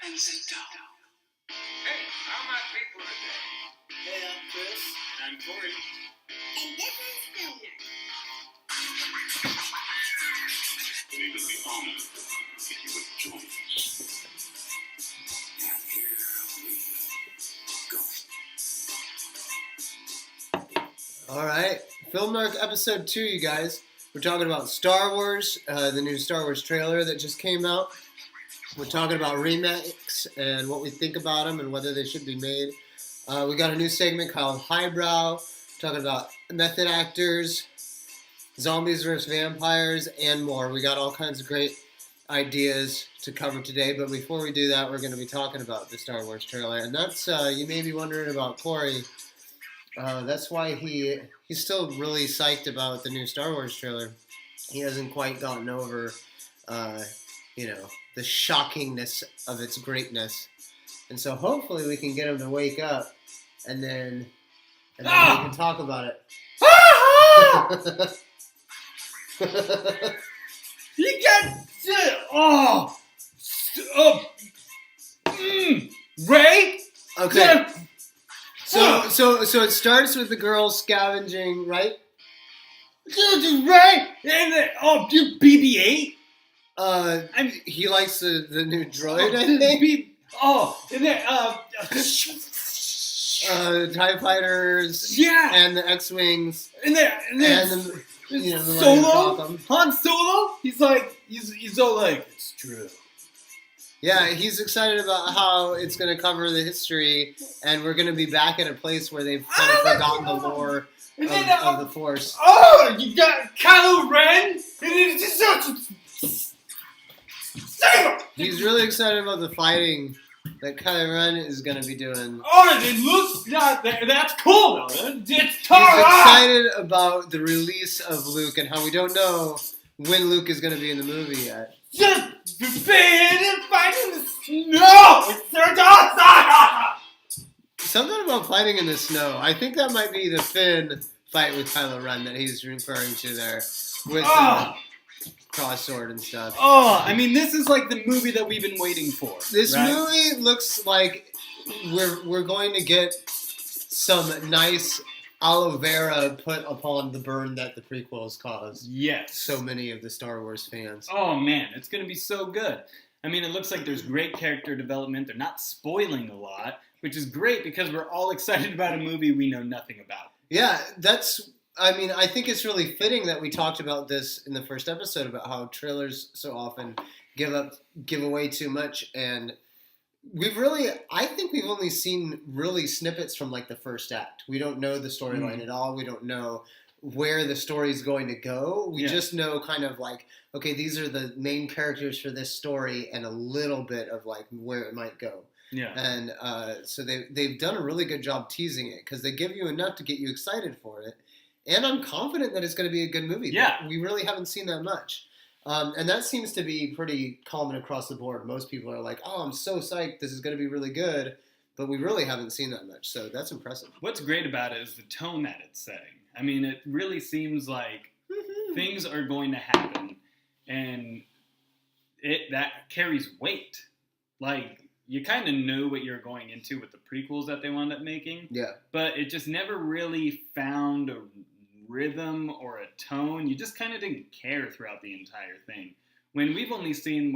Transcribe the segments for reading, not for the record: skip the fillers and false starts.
and sit down. Hey, how are my people today? Hey, I'm Chris. And I'm Corey. And this is Film Narc. We would be honored if you would join us. And here we go. All right, Film Narc episode 2, you guys. We're talking about Star Wars, the new Star Wars trailer that just came out. We're talking about remakes and what we think about them and whether they should be made. We got a new segment called Highbrow, talking about method actors, zombies versus vampires, and more. We got all kinds of great ideas to cover today, but before we do that, we're going to be talking about the Star Wars trailer. And that's, you may be wondering about Corey. That's why he's still really psyched about the new Star Wars trailer. He hasn't quite gotten over, the shockingness of its greatness. And so hopefully we can get him to wake up, and then we can talk about it. You got Ray. Okay. So it starts with the girl scavenging, right? Ray and BB-8. He likes the new droid, I think. And then TIE fighters. Yeah. And the X-Wings. And then the Solo. Han Solo. He's all like, it's true. Yeah, he's excited about how it's going to cover the history, and we're going to be back at a place where they've kind of forgotten the lore of the Force. Oh, you got Kylo Ren, and it's just He's really excited about the fighting that Kylo Ren is going to be doing. Oh, it looks that's cool though. It's He's excited about the release of Luke and how we don't know when Luke is going to be in the movie yet. Just fighting the snow. Something about fighting in the snow. I think that might be the Finn fight with Kylo Ren that he's referring to there with cross sword and stuff. I mean, this is like the movie that we've been waiting for. This movie looks like we're going to get some nice aloe vera put upon the burn that the prequels caused. Yes. So many of the Star Wars fans. Oh man, it's going to be so good. I mean, it looks like there's great character development. They're not spoiling a lot, which is great because we're all excited about a movie we know nothing about. Yeah, I think it's really fitting that we talked about this in the first episode about how trailers so often give away too much, and I think we've only seen really snippets from like the first act. We don't know the storyline at all. We don't know where the story is going to go. We just know kind of like, okay, these are the main characters for this story and a little bit of like where it might go. Yeah. And so they've done a really good job teasing it because they give you enough to get you excited for it. And I'm confident that it's going to be a good movie. Yeah. But we really haven't seen that much. And that seems to be pretty common across the board. Most people are like, oh, I'm so psyched. This is going to be really good. But we really haven't seen that much. So that's impressive. What's great about it is the tone that it's setting. I mean, it really seems like things are going to happen. And that carries weight. Like, you kind of know what you're going into with the prequels that they wound up making. Yeah. But it just never really found a rhythm or a tone. You just kind of didn't care throughout the entire thing. When we've only seen,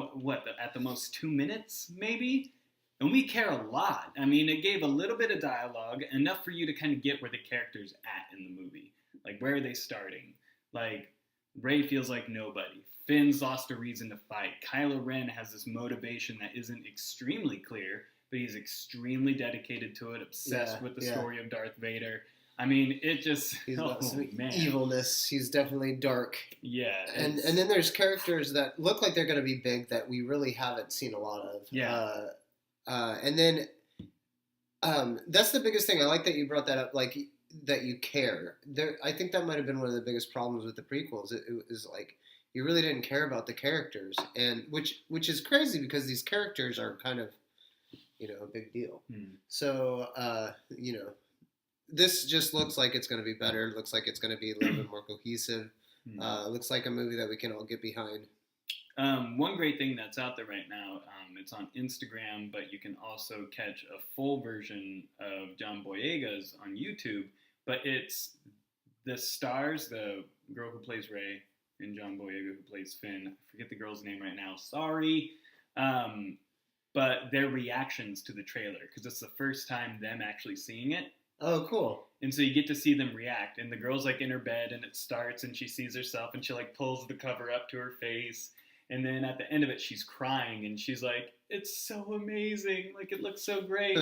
at the most 2 minutes, maybe? And we care a lot. I mean, it gave a little bit of dialogue, enough for you to kind of get where the character's at in the movie. Like, where are they starting? Like, Rey feels like nobody. Finn's lost a reason to fight. Kylo Ren has this motivation that isn't extremely clear, but he's extremely dedicated to it, obsessed with the story of Darth Vader. I mean, it just... He's got some evilness. He's definitely dark. Yeah. And then there's characters that look like they're going to be big that we really haven't seen a lot of. Yeah. And then that's the biggest thing. I like that you brought that up, like, that you care. I think that might have been one of the biggest problems with the prequels. It was like, you really didn't care about the characters, and which is crazy because these characters are kind of, a big deal. So, this just looks like it's going to be better. It looks like it's going to be a little bit more cohesive. Looks like a movie that we can all get behind. One great thing that's out there right now, it's on Instagram, but you can also catch a full version of John Boyega's on YouTube. But it's the stars, the girl who plays Ray and John Boyega who plays Finn. I forget the girl's name right now. Sorry. But their reactions to the trailer, because it's the first time them actually seeing it. Oh, cool. And so you get to see them react. And the girl's like in her bed and it starts and she sees herself and she like pulls the cover up to her face. And then at the end of it, she's crying and she's like, it's so amazing. Like, it looks so great.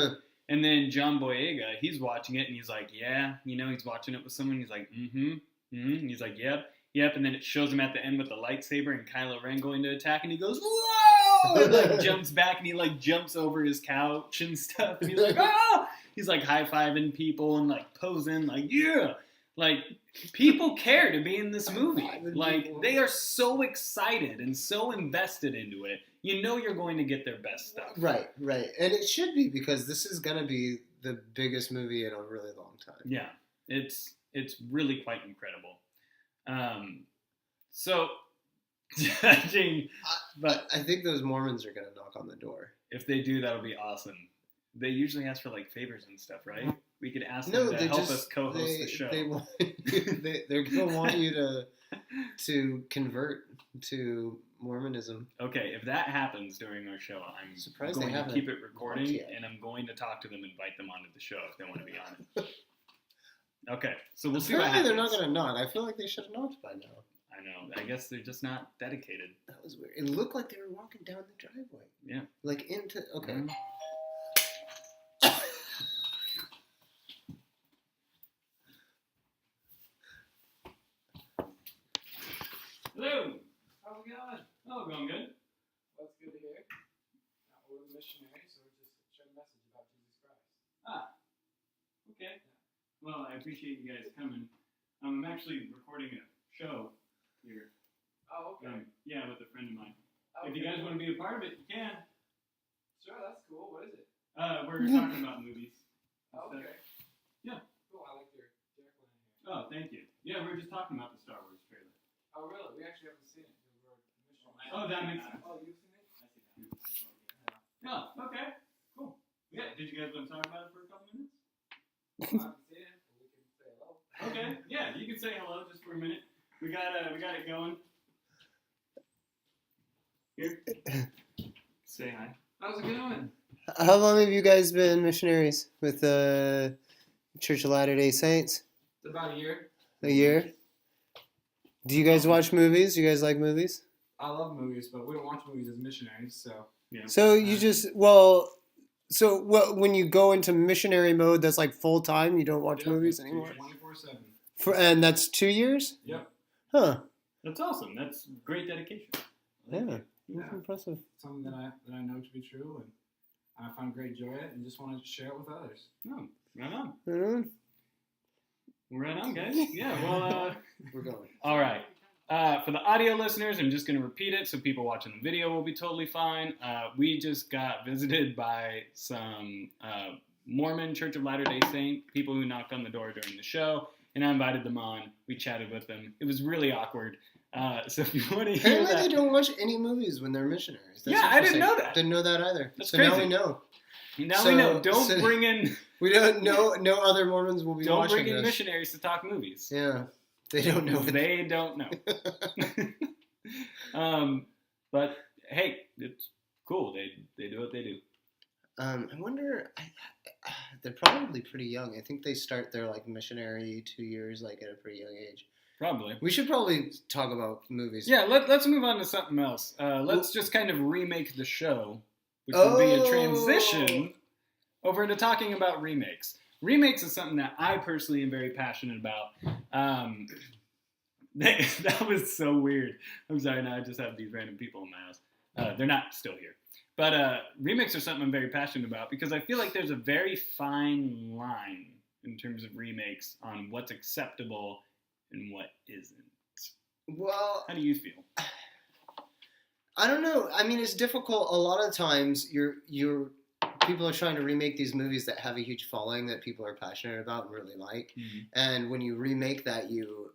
And then John Boyega, he's watching it and he's like, yeah, he's watching it with someone. He's like, And he's like, yep. And then it shows him at the end with the lightsaber and Kylo Ren going to attack and he goes, whoa! And like jumps back and he like jumps over his couch and stuff. And he's like, ah! He's like high-fiving people and like posing like, yeah. Like, people care to be in this movie. Like, they are so excited and so invested into it. You know you're going to get their best stuff. Right. And it should be, because this is going to be the biggest movie in a really long time. Yeah, it's really quite incredible. So, judging, but I think those Mormons are going to knock on the door. If they do, that'll be awesome. They usually ask for like favors and stuff, right? We could ask them to help us co-host the show. They're going to want you to convert to Mormonism. Okay, if that happens during our show, I'm surprised going to keep it recording, and I'm going to talk to them, invite them onto the show if they want to be on it. Okay, so we'll see what happens. They're not going to knock. I feel like they should have knocked by now. I know. I guess they're just not dedicated. That was weird. It looked like they were walking down the driveway. Yeah. Like into... Okay. Mm-hmm. Hello. How's it going? Oh, going good. That's good to hear. We're missionaries, so we're just sharing a message about Jesus Christ. Ah. Okay. Well, I appreciate you guys coming. I'm actually recording a show here. Oh, okay. Yeah, with a friend of mine. Okay. If you guys want to be a part of it, you can. Sure, that's cool. What is it? We're talking about movies. Okay. Yeah. Cool. I like your jacket here. Oh, thank you. Yeah, we were just talking about the Star Wars trailer. Oh, really? We actually haven't seen it. We're missionaries. Oh, that makes sense. Oh, you've seen it? I see that. Oh, okay. Cool. Yeah, did you guys want to talk about it for a couple minutes? I haven't seen it, but we can say hello. Okay. Yeah, you can say hello just for a minute. We got it going. Here. Say hi. How's it going? How long have you guys been missionaries with the Church of Latter-day Saints? It's about a year. A year? Do you guys watch movies? You guys like movies? I love movies, but we don't watch movies as missionaries, so. Yeah. So you just, when you go into missionary mode, that's like full time? You don't watch movies anymore? 24/7. And that's 2 years? Yep. Huh. That's awesome. That's great dedication. Yeah. Yeah. That's impressive. Something that I know to be true, and I find great joy in it, and just want to share it with others. Oh, right on. Mm-hmm. Right on, guys. Yeah, well, We're going. all right. For the audio listeners, I'm just going to repeat it so people watching the video will be totally fine. We just got visited by some Mormon Church of Latter-day Saint people who knocked on the door during the show, and I invited them on. We chatted with them. It was really awkward. So if you want to hear Apparently that... they don't watch any movies when they're missionaries. That's Yeah, I didn't interesting. know that. Didn't know that either. That's so crazy. now we know. Now we know. Don't bring in... We don't know. No other Mormons will be Don't watching bring in this. missionaries to talk movies. Yeah, they don't know. They don't know. But hey, it's cool. They do what they do. I wonder. They're probably pretty young. I think they start their like missionary 2 years like at a pretty young age. Probably. We should probably talk about movies. Yeah, let's move on to something else. Let's just kind of remake the show, which will be a transition over to talking about remakes. Remakes is something that I personally am very passionate about. That was so weird. I'm sorry, now I just have these random people in my house. They're not still here. But remakes are something I'm very passionate about because I feel like there's a very fine line in terms of remakes on what's acceptable and what isn't. Well, how do you feel? I don't know. I mean, it's difficult. A lot of times, people are trying to remake these movies that have a huge following that people are passionate about and really like. Mm-hmm. And when you remake that, you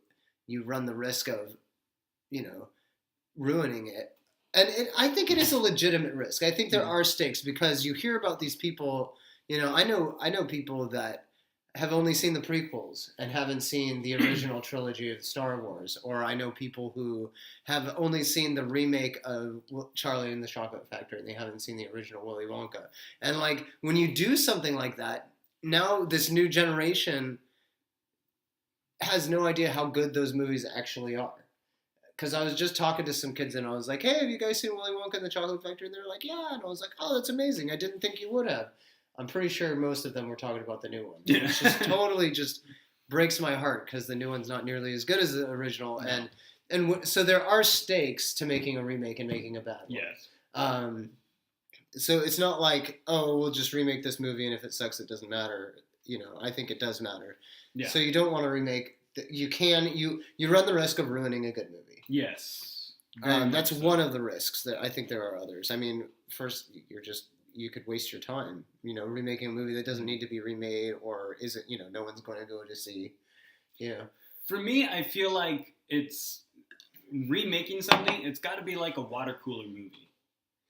run the risk of, ruining it. And I think it is a legitimate risk. I think there are stakes because you hear about these people. I know people that have only seen the prequels and haven't seen the original trilogy of Star Wars, or I know people who have only seen the remake of Charlie and the Chocolate Factory and they haven't seen the original Willy Wonka. And like when you do something like that, now this new generation has no idea how good those movies actually are. Because I was just talking to some kids and I was like, hey, have you guys seen Willy Wonka and the Chocolate Factory? And they're like, yeah. And I was like, oh, that's amazing. I didn't think you would have. I'm pretty sure most of them were talking about the new one. Which just totally just breaks my heart because the new one's not nearly as good as the original. No. So there are stakes to making a remake and making a bad one. Yes. So it's not like, oh, we'll just remake this movie and if it sucks, it doesn't matter. I think it does matter. Yeah. So you don't want to remake. You run the risk of ruining a good movie. Yes. That's one of the risks. That I think there are others. I mean, first you could waste your time, remaking a movie that doesn't need to be remade, or is it, no one's going to go to see, For me, I feel like it's remaking something. It's got to be like a water cooler movie.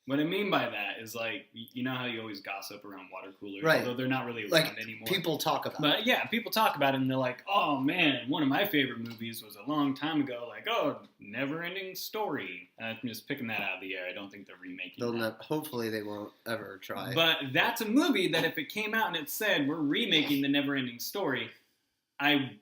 What I mean by that is like, you know how you always gossip around water coolers, right? Although they're not really around like, anymore. People talk about it. But yeah, people talk about it and they're like, oh man, one of my favorite movies was a long time ago. Like, oh, Never Ending Story. I'm just picking that out of the air. I don't think they're remaking that. Hopefully they won't ever try. But that's a movie that if it came out and it said, we're remaking the Never Ending Story, I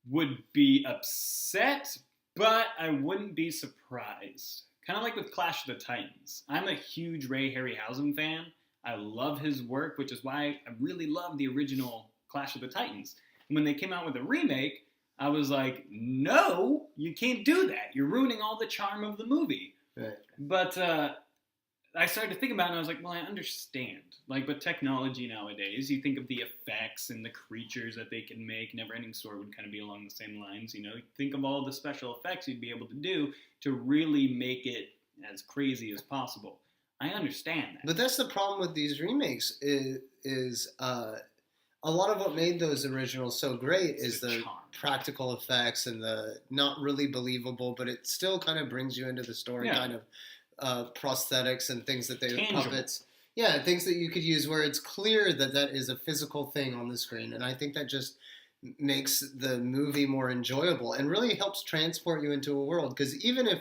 would be upset, but I wouldn't be surprised. Kind of like with Clash of the Titans. I'm a huge Ray Harryhausen fan. I love his work, which is why I really love the original Clash of the Titans. And when they came out with a remake, I was like, no, you can't do that. You're ruining all the charm of the movie. Right. But I started to think about it, and I was like, well, I understand. Like, with technology nowadays, you think of the effects and the creatures that they can make. Never-Ending Story would kind of be along the same lines, Think of all the special effects you'd be able to do to really make it as crazy as possible. I understand that. But that's the problem with these remakes is a lot of what made those originals so great is the charm. Practical effects and the not really believable, but it still kind of brings you into the story, kind of. Prosthetics and things that puppets. Yeah, things that you could use where it's clear that is a physical thing on the screen. And I think that just makes the movie more enjoyable and really helps transport you into a world. Because even if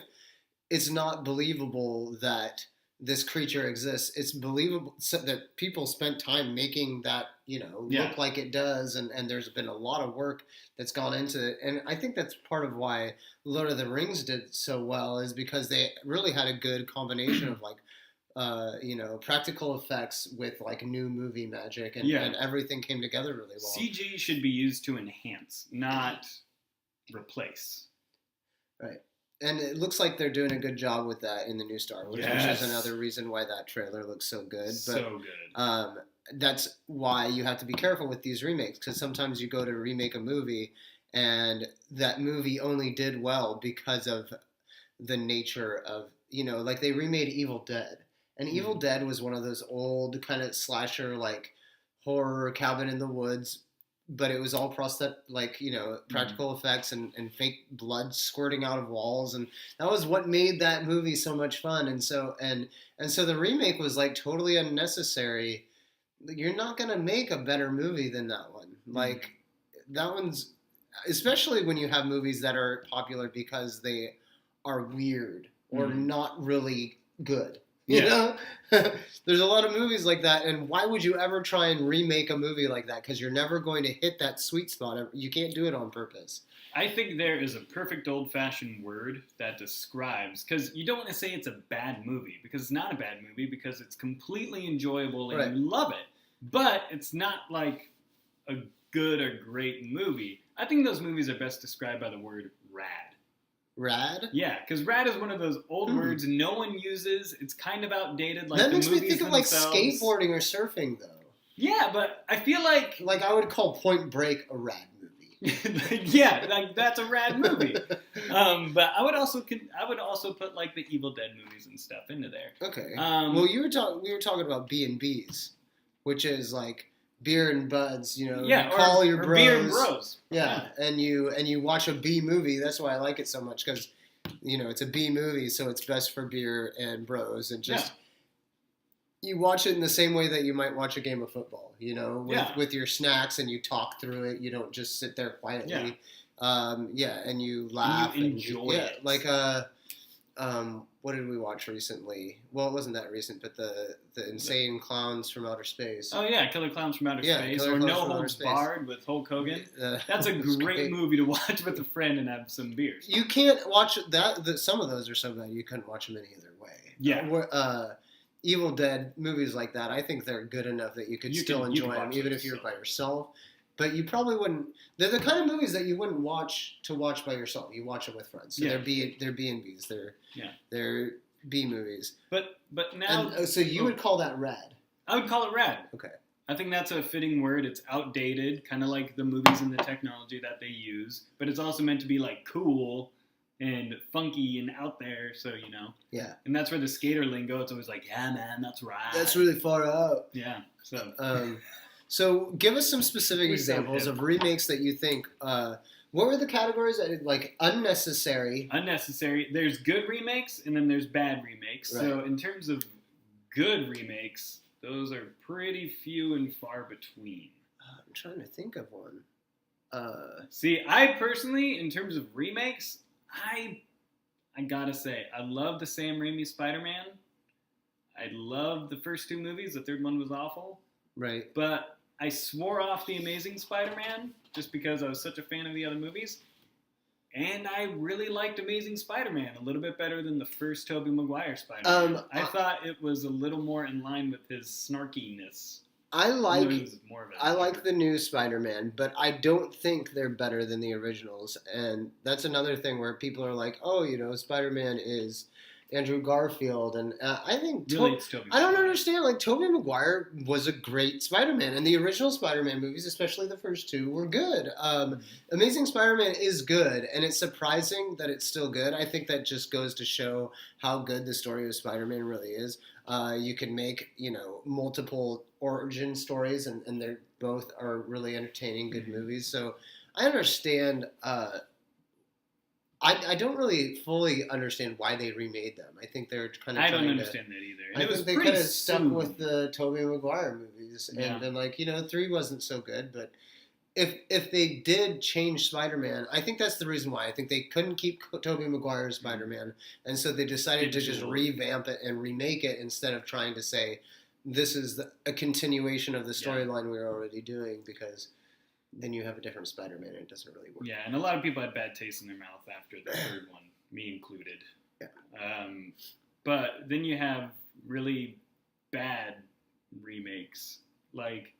it's not believable that this creature exists, it's believable that people spent time making that, look like it does. And there's been a lot of work that's gone into it. And I think that's part of why Lord of the Rings did so well is because they really had a good combination of practical effects with like new movie magic and everything came together really well. CG should be used to enhance, not replace. Right. And it looks like they're doing a good job with that in the new Star Wars, which is another reason why that trailer looks so good. So good. That's why you have to be careful with these remakes, because sometimes you go to remake a movie, and that movie only did well because of the nature of, like they remade Evil Dead. And Evil Dead was one of those old kind of slasher, like horror cabin in the woods, but it was all practical effects and fake blood squirting out of walls, and that was what made that movie so much fun. And so the remake was like totally unnecessary. You're not gonna make a better movie than that one. Like that one's, especially when you have movies that are popular because they are weird or not really good. You know? There's a lot of movies like that, and why would you ever try and remake a movie like that? Because you're never going to hit that sweet spot. You can't do it on purpose. I think there is a perfect old-fashioned word that describes, because you don't want to say it's a bad movie, because it's not a bad movie, because it's completely enjoyable and you love it. But it's not like a good or great movie. I think those movies are best described by the word rad. Rad? Yeah, because rad is one of those old words no one uses. It's kind of outdated. Like that the makes me movies think of like themselves. skateboarding or surfing, though. Yeah, but I feel like I would call Point Break a rad movie. Yeah, like that's a rad movie. But I would also put like the Evil Dead movies and stuff into there. Okay. Well, we were talking about B&Bs, which is like beer and buds, you call your bros. Beer and bros. Yeah, and you watch a B movie. That's why I like it so much, because it's a B movie, so it's best for beer and bros, and just Yeah. you watch it in the same way that you might watch a game of football, Yeah. with your snacks, and you talk through it. You don't just sit there quietly. And you laugh And you enjoy it. like what did we watch recently? Well, it wasn't that recent, but the Insane Clowns from Outer Space. Oh yeah, Killer Clowns from Outer Space, Killer or Clowns No from Outer Holds Space. Barred with Hulk Hogan. That's a It's great movie to watch with a friend and have some beers. You can't watch that. Some of those are so bad you couldn't watch them any other way. Yeah. Evil Dead movies like that, I think they're good enough that you could still you enjoy can them, watch even them if you're still. by yourself. But you probably wouldn't. They're the kind of movies that you wouldn't watch by yourself. You watch them with friends. So Yeah. they're B and Bs. They're B movies. But now, And so you would call that rad. I would call it rad. Okay. I think that's a fitting word. It's outdated, kind of like the movies and the technology that they use, but it's also meant to be like cool and funky and out there. So Yeah. and that's where the skater lingo. It's always like, yeah, man, that's right. That's really far out. yeah. So So give us some specific We're so examples hip. of remakes that you think. What were the categories? Like unnecessary. unnecessary. There's good remakes and then there's bad remakes. So Right. in terms of good remakes, those are pretty few and far between. I'm trying to think of one. See, I personally, in terms of remakes, I gotta say, I love the Sam Raimi Spider-Man. I love the first two movies. The third one was awful. Right. But I swore off The Amazing Spider-Man just because I was such a fan of the other movies. And I really liked Amazing Spider-Man a little bit better than the first Tobey Maguire Spider-Man. I thought it was a little more in line with his snarkiness. I like Even though he was more of a the new Spider-Man, but I don't think they're better than the originals. And that's another thing where people are like, "Oh, Spider-Man is Andrew Garfield," and I think Really, it's Tobey I don't Maguire. understand. Like Tobey Maguire was a great Spider-Man, and the original Spider-Man movies, especially the first two, were good. Amazing Spider-Man is good, and it's surprising that it's still good. I think that just goes to show how good the story of Spider-Man really is. You can make multiple origin stories, and they're both are really entertaining, good movies. So I understand. I don't really fully understand why they remade them. I think they're kind of. I don't understand that either. And I it was think they pretty could have stuck soon. with the Tobey Maguire movies, and Yeah. then 3 wasn't so good. But if they did change Spider-Man, I think that's the reason why. I think they couldn't keep Tobey Maguire's Spider-Man, and so they decided to just Digital. revamp it and remake it instead of trying to say this is a continuation of the storyline we were already doing, because then you have a different Spider-Man and it doesn't really work. Yeah, and a lot of people had bad taste in their mouth after the third one, me included. Yeah. But then you have really bad remakes. Like,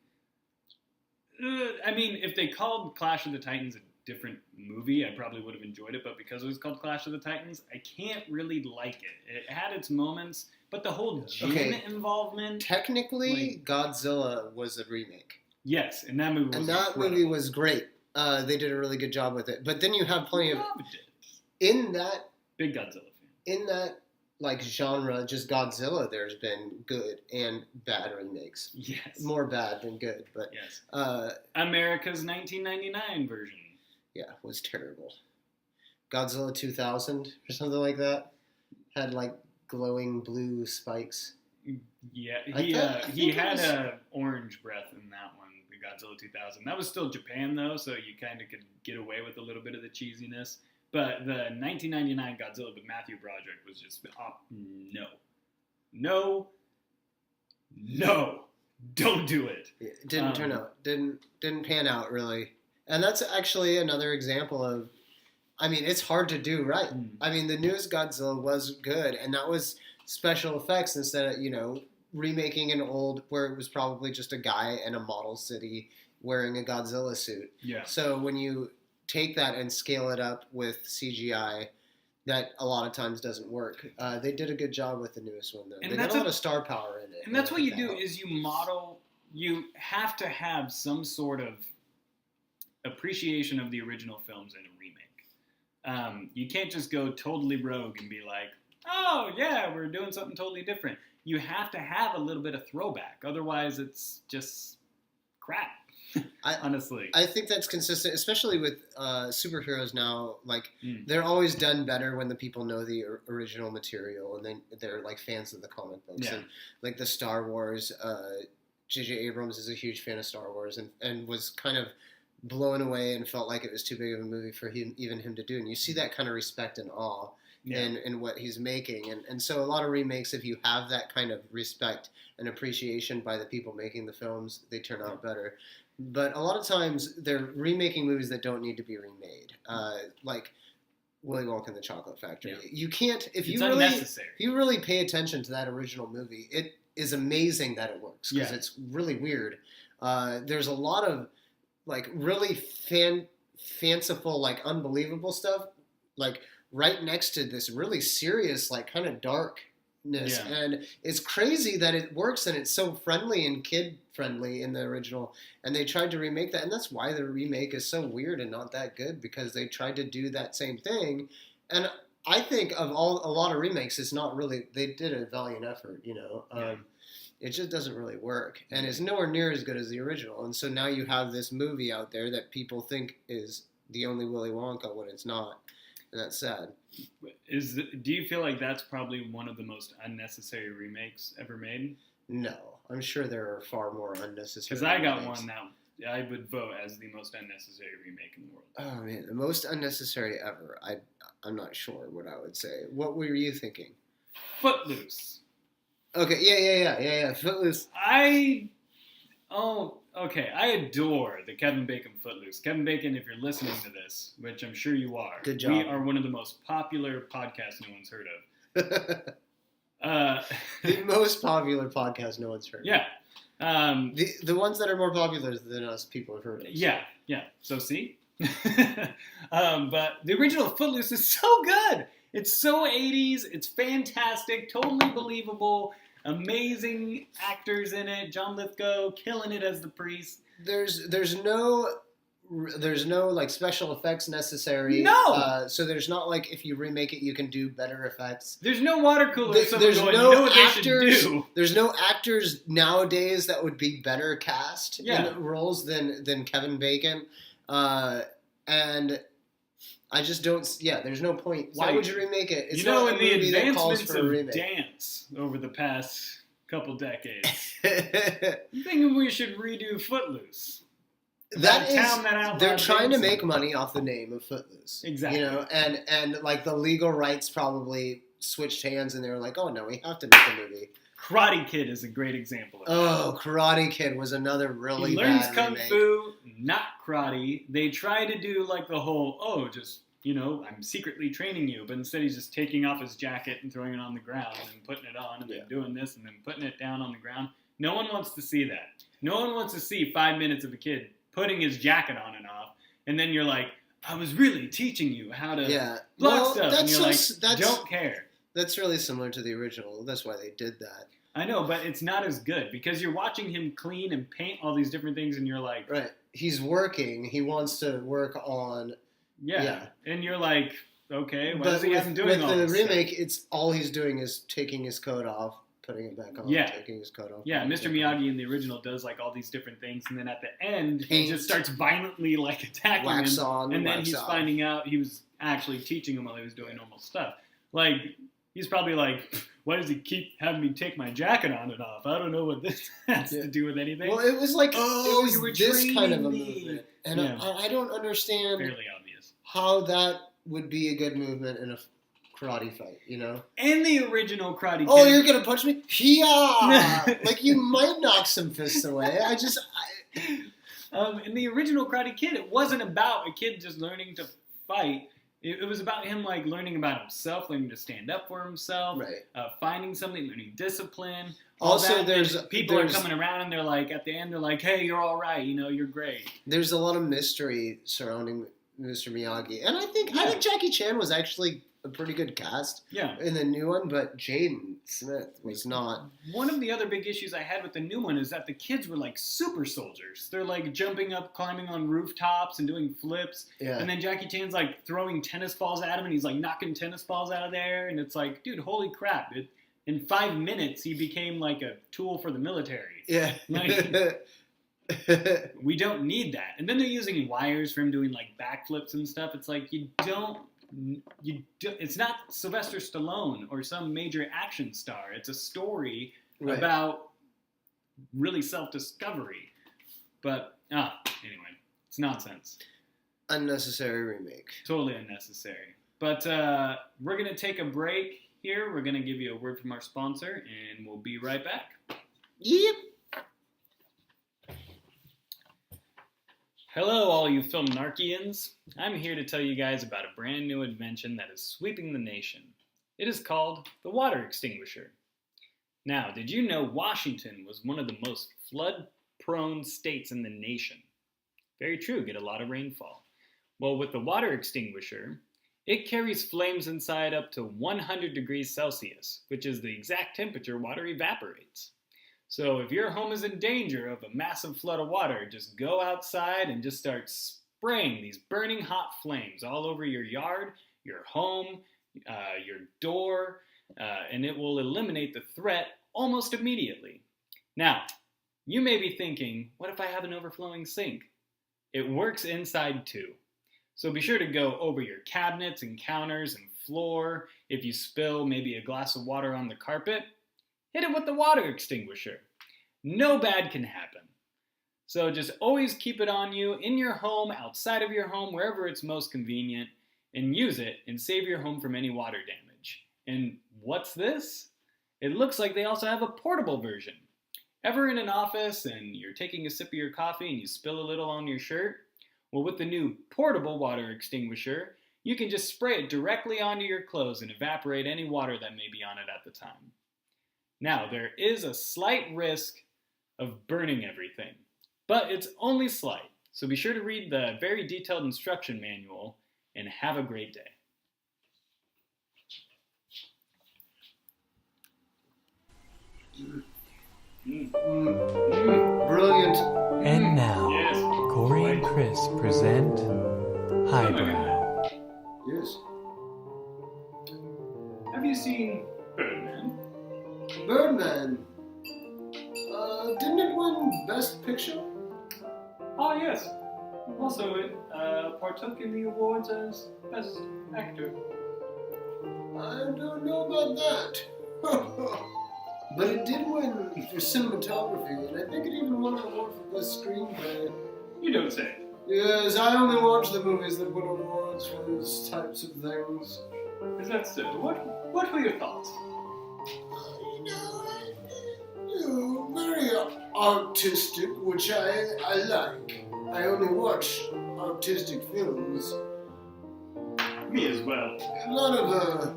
if they called Clash of the Titans a different movie, I probably would have enjoyed it. But because it was called Clash of the Titans, I can't really like it. It had its moments, but the whole Jin involvement. Technically, Godzilla was a remake. Yes, and that movie was And that incredible. movie was great. They did a really good job with it. But then you have plenty of Loved it. in that Big Godzilla fan. like genre, just Godzilla. There's been good and bad remakes. Yes. More bad than good, but Yes. uh, America's 1999 version. yeah, was terrible. Godzilla 2000 or something like that had like glowing blue spikes. Yeah, I he think it had was- a orange breath in that one, the Godzilla 2000. That was still Japan though, so you kind of could get away with a little bit of the cheesiness. But the 1999 Godzilla with Matthew Broderick was just no, don't do it. It didn't turn out. Didn't pan out really. And that's actually another example of. I mean, it's hard to do right. I mean, the newest Godzilla was good, and that was special effects instead of remaking an old where it was probably just a guy in a model city wearing a Godzilla suit. Yeah. So when you take that and scale it up with CGI, that a lot of times doesn't work. They did a good job with the newest one though. And They got a lot of star power in it. And that's I what think you that do helped. is you model. You have to have some sort of appreciation of the original films in a remake. You can't just go totally rogue and be like, "Oh yeah, we're doing something totally different." You have to have a little bit of throwback, otherwise it's just crap. Honestly. I think that's consistent, especially with superheroes now. Like Mm. they're always done better when the people know the original material and they're like fans of the comic books. Yeah. And like the Star Wars, J.J. Abrams is a huge fan of Star Wars and was kind of blown away and felt like it was too big of a movie for even him to do. And you see that kind of respect and awe in what he's making. And so a lot of remakes, if you have that kind of respect and appreciation by the people making the films, they turn out better. But a lot of times they're remaking movies that don't need to be remade, like Willy Wonka and the Chocolate Factory. Yeah. You can't if It's you really unnecessary. if you really pay attention to that original movie. It is amazing that it works because Yeah. it's really weird. There's a lot of like really fanciful, like unbelievable stuff, like right next to this really serious, like kind of darkness. Yeah. And it's crazy that it works and it's so friendly and kid friendly in the original. And they tried to remake that, and that's why the remake is so weird and not that good, because they tried to do that same thing. And I think of a lot of remakes, it's not really, they did a valiant effort, you know. It just doesn't really work, and it's nowhere near as good as the original. And so now you have this movie out there that people think is the only Willy Wonka when it's not, and that's sad. Do you feel like that's probably one of the most unnecessary remakes ever made? No, I'm sure there are far more unnecessary. Because I got remakes. one that I would vote as the most unnecessary remake in the world. Oh man, the most unnecessary ever. I'm not sure what I would say. What were you thinking? Footloose. Okay, yeah. Footloose. I adore the Kevin Bacon Footloose. Kevin Bacon, if you're listening to this, which I'm sure you are, Good job. we are one of the most popular podcasts no one's heard of. The most popular podcast no one's heard of. Yeah. The ones that are more popular than us, people have heard of. Yeah. So see? But the original Footloose is so good. It's so 80s. It's fantastic. Totally believable. Amazing actors in it. John Lithgow killing it as the priest. There's no like special effects necessary. No! So there's not like if you remake it, you can do better effects. There's no water cooler. There's Someone going, no you know what they actors. should do? There's no actors nowadays that would be better cast Yeah. in roles than Kevin Bacon, and I just don't. Yeah, there's no point. Why would you remake it? It's you know, not in a the movie that calls advancements for a of remake. dance over the past couple decades, I'm thinking we should redo Footloose. That is, Town that out they're loud trying to dancing. make money off the name of Footloose. Exactly. You know, and like the legal rights probably switched hands, and they were like, oh no, we have to make a movie. Karate Kid is a great example of that. Oh, Karate Kid was another really He learns bad kung remake. fu, not karate. They try to do like the whole, I'm secretly training you, but instead he's just taking off his jacket and throwing it on the ground and putting it on and then doing this and then putting it down on the ground. No one wants to see that. No one wants to see 5 minutes of a kid putting his jacket on and off, and then you're like, I was really teaching you how to block stuff, and you're like, don't care. That's really similar to the original. That's why they did that. I know, but it's not as good because you're watching him clean and paint all these different things, and you're like, right, he's working. He wants to work on. Yeah. And you're like, okay, why does But he have him doing all with this the remake, stuff? it's all he's doing is taking his coat off, putting it back on, Yeah. taking his coat off. Yeah, putting it Mr. back on. Miyagi in the original does like all these different things, and then at the end, he Paint. just starts violently like attacking Wax him, on, and then wax he's off. finding out he was actually teaching him while he was doing normal stuff. Like, he's probably like, why does he keep having me take my jacket on and off? I don't know what this has to do with anything. Well, it was like Oh, it you were was this kind of a training me. movement, and Yeah. I don't understand Fairly obvious. how that would be a good movement in a karate fight. You know? And the original Karate Kid. Oh, you're gonna punch me? Yeah, like you might knock some fists away. In the original Karate Kid, it wasn't about a kid just learning to fight. It was about him like learning about himself, learning to stand up for himself, Right. finding something, learning discipline. Also, that. there's And people are coming around and they're like, at the end, they're like, hey, you're all right, you're great. There's a lot of mystery surrounding Mr. Miyagi, and I think Jackie Chan was actually a pretty good cast Yeah. in the new one, but Jaden Smith was not. One of the other big issues I had with the new one is that the kids were like super soldiers. They're like jumping up, climbing on rooftops and doing flips. Yeah. And then Jackie Chan's like throwing tennis balls at him and he's like knocking tennis balls out of there. And it's like, dude, holy crap. In 5 minutes, he became like a tool for the military. Yeah. Like- We don't need that. And then they're using wires for him doing like backflips and stuff. It's like it's not Sylvester Stallone or some major action star. It's a story Right. about really self-discovery. But anyway, it's nonsense. Unnecessary remake. Totally unnecessary. But we're going to take a break here. We're going to give you a word from our sponsor, and we'll be right back. Yep. Hello, all you film Narcians. I'm here to tell you guys about a brand new invention that is sweeping the nation. It is called the water extinguisher. Now, did you know Washington was one of the most flood-prone states in the nation? Very true, get a lot of rainfall. Well, with the water extinguisher, it carries flames inside up to 100 degrees Celsius, which is the exact temperature water evaporates. So if your home is in danger of a massive flood of water, just go outside and just start spraying these burning hot flames all over your yard, your home, your door, and it will eliminate the threat almost immediately. Now, you may be thinking, what if I have an overflowing sink? It works inside too. So be sure to go over your cabinets and counters and floor. If you spill maybe a glass of water on the carpet, hit it with the water extinguisher. No bad can happen. So just always keep it on you in your home, outside of your home, wherever it's most convenient, and use it and save your home from any water damage. And what's this? It looks like they also have a portable version. Ever in an office and you're taking a sip of your coffee and you spill a little on your shirt? Well, with the new portable water extinguisher, you can just spray it directly onto your clothes and evaporate any water that may be on it at the time. Now, there is a slight risk of burning everything, but it's only slight. So be sure to read the very detailed instruction manual and have a great day. Brilliant. And now, Yes. Corey and Chris present Highbrow. Yes. Have you seen Birdman? Birdman. Didn't it win Best Picture? Ah, yes. Also, it partook in the awards as Best Actor. I don't know about that. But it did win for cinematography, and I think it even won an award for Best Screenplay. You don't say. Yes, I only watch the movies that win awards for those types of things. Is that so? What were your thoughts? Very artistic, which I like. I only watch artistic films. Me as well. A lot of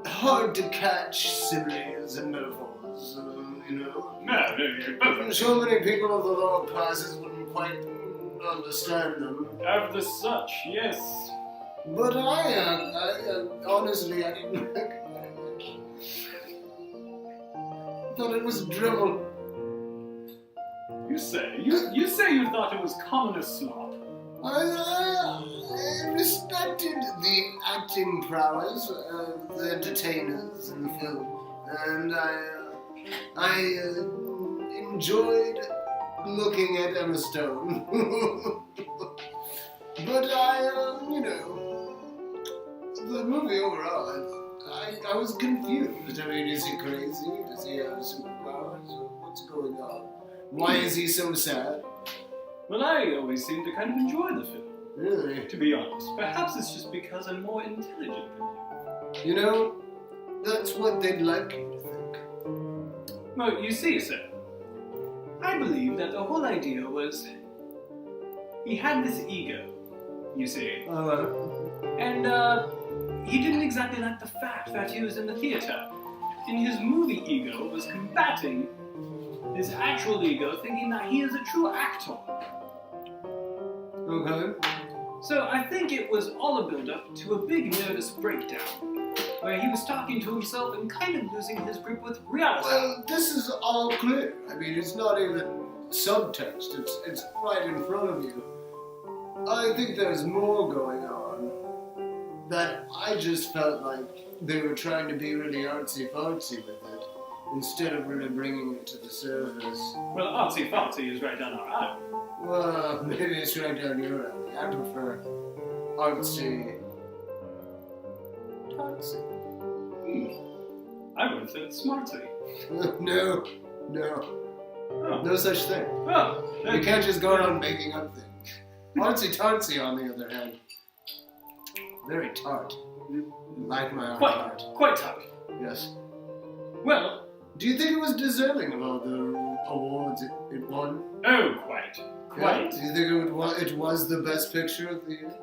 hard to catch similes and metaphors, No, So many people of the lower classes wouldn't quite understand them. of the such, yes. But I honestly, I didn't like it very much. Thought it was dribble. You say you thought it was communist slop. I respected the acting prowess of the entertainers in the film, and I enjoyed looking at Emma Stone. But the movie overall, I was confused. I mean, is he crazy? Does he have superpowers? What's going on? Why is he so sad? Well, I always seem to kind of enjoy the film, Really? to be honest. Perhaps it's just because I'm more intelligent than you. That's what they'd like you to think. Well, you see, sir, I believe that the whole idea was he had this ego, you see, and he didn't exactly like the fact that he was in the theater. And his movie ego was combating his actual ego, thinking that he is a true actor. Okay. So I think it was all a build-up to a big nervous breakdown, where he was talking to himself and kind of losing his grip with reality. Well, this is all clear. I mean, it's not even subtext. It's right in front of you. I think there's more going on. That I just felt like they were trying to be really artsy-fartsy with it. instead of really bringing it to the surface. Well, artsy fartsy is right down our alley. Well, maybe it's right down your alley. I prefer artsy. Artsy. I would have said smartsy. No. Oh. No such thing. Oh, You can't just go around making up things. Artsy tartsy, on the other hand. Very tart. Like my own tart. Quite tough. Yes. Well, Do you think it was deserving of all the awards it won? oh, quite. Yeah? Do you think it was the best picture of the year?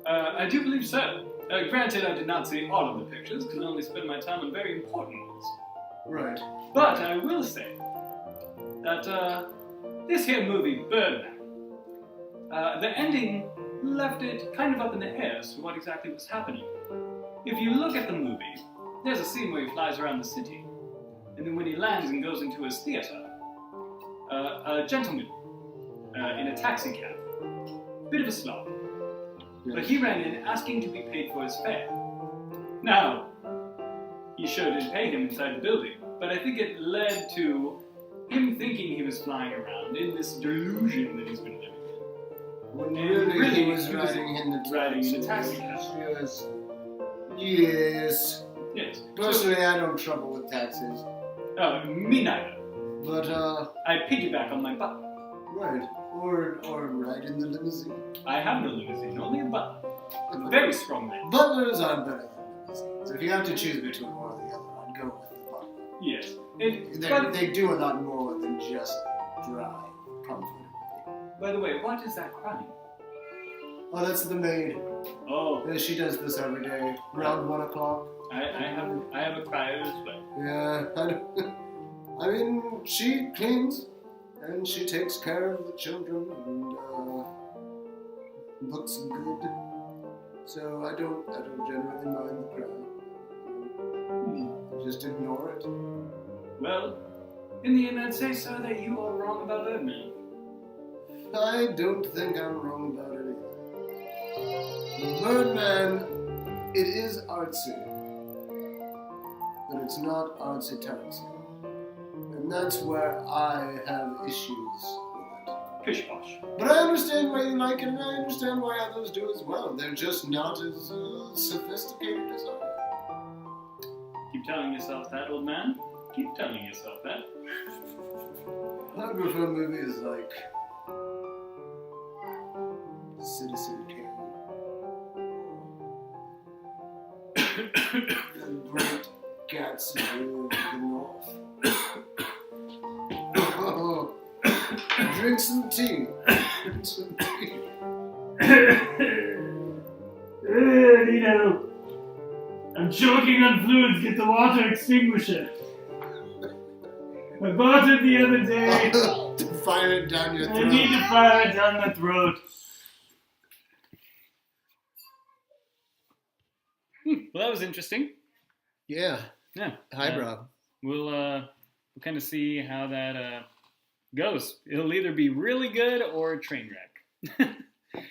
I do believe so. Granted, I did not see all of the pictures, because I only spent my time on very important ones. Right. But I will say that this here movie, Birdman, the ending left it kind of up in the air as to what exactly was happening. If you look at the movie, there's a scene where he flies around the city, and then when he lands and goes into his theater, a gentleman in a taxi cab, bit of a slob, but he ran in asking to be paid for his fare. Now, he sure did pay him inside the building, but I think it led to him thinking he was flying around in this delusion that he's been living in. When And really he was riding in the taxi cab. Yes. Yes. Yes. Personally, I don't trouble with taxis. Me neither. But, I piggyback on my butler. right. Or ride in the limousine. I have no limousine, only a butler. A very strong man. Butlers are better than limousines. If you have to choose between one or the other, I'd go with the butler. Yes. They do a lot more than just drive comfortably. By the way, what is that crime? Oh, that's the maid. Oh, Yeah, she does this every day, around 1 o'clock. I have a crier as well. Yeah, I mean, she cleans and she takes care of the children and looks good. So I don't generally mind the crime. Just ignore it. Well, in the end, I'd say, sir, that you are wrong about Birdman. I don't think I'm wrong about it either. Birdman, it is artsy, but it's not artsy tartsy. And that's where I have issues with it. Pish posh. But I understand why you like it, and I understand why others do as well. They're just not as sophisticated as I am. Keep telling yourself that, old man. Keep telling yourself that. I prefer movies like Citizen Kane. The Great Gatsby of the North. Oh, drink some tea. Drink some tea. Nino, I'm choking on fluids. Get the water extinguisher. I bought it the other day. To fire it down your I throat. need to fire it down the throat. Well, that was interesting. Yeah, Yeah. highbrow. We'll kind of see how that goes. It'll either be really good or a train wreck.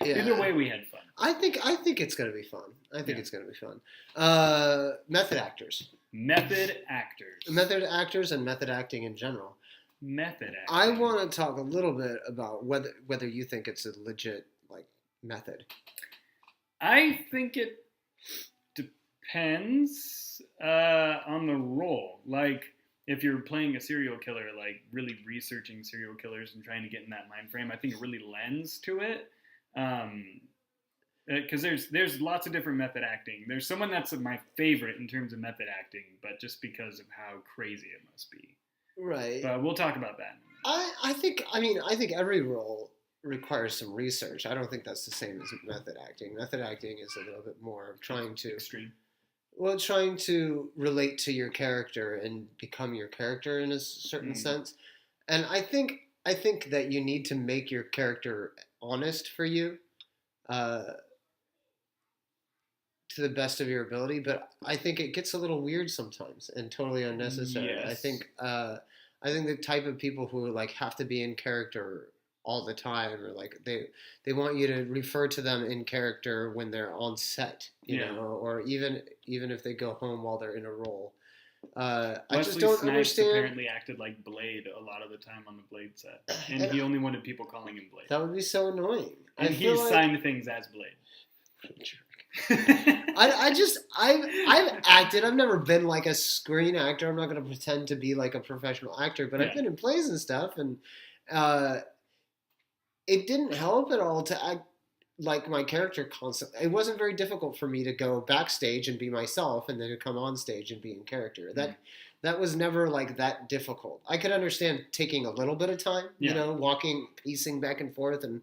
Yeah. Either way, we had fun. I think it's gonna be fun. It's gonna be fun. Method actors. Method actors. Method actors and method acting in general. Method actors. I want to talk a little bit about whether you think it's a legit method. I think it depends on the role. Like, if you're playing a serial killer, like really researching serial killers and trying to get in that mind frame, I think it really lends to it. Because there's lots of different method acting. There's someone that's my favorite in terms of method acting, but just because of how crazy it must be. Right. But we'll talk about that. I think every role requires some research. I don't think that's the same as method acting. Method acting is a little bit more trying to Extreme. Well, trying to relate to your character and become your character in a certain sense. And I think that you need to make your character honest for you, to the best of your ability. But I think it gets a little weird sometimes and totally unnecessary. Yes. I think the type of people who have to be in character all the time, or they want you to refer to them in character when they're on set, you know, or even if they go home while they're in a role. I Wesley just don't Snipes understand. apparently acted like Blade a lot a time on the Blade set, and he only wanted people calling him Blade. That would be so annoying. And I he feel like, signed things as Blade. I've acted. I've never been like a screen actor. I'm not going to pretend to be like a professional actor, but I've Yeah. been in plays and stuff, and it didn't help at all to act like my character constantly. It wasn't very difficult for me to go backstage and be myself, and then to come on stage and be in character. That was never like that difficult. I could understand taking a little bit of time, Yeah. walking, pacing back and forth, and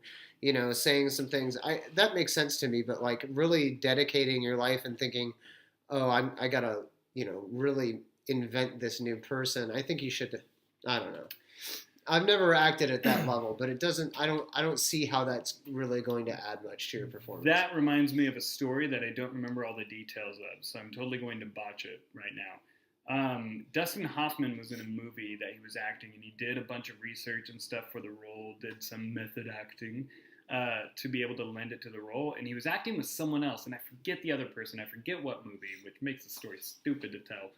saying some things. That makes sense to me. But like really dedicating your life and thinking, oh, I gotta really invent this new person. I think you should. I don't know. I've never acted at that level, but it doesn't. I don't see how that's really going to add much to your performance. That reminds me of a story that I don't remember all the details of, so I'm totally going to botch it right now. Dustin Hoffman was in a movie that he was acting, and he did a bunch of research and stuff for the role, did some method acting to be able to lend it to the role, and he was acting with someone else, and I forget the other person. I forget what movie, which makes the story stupid to tell.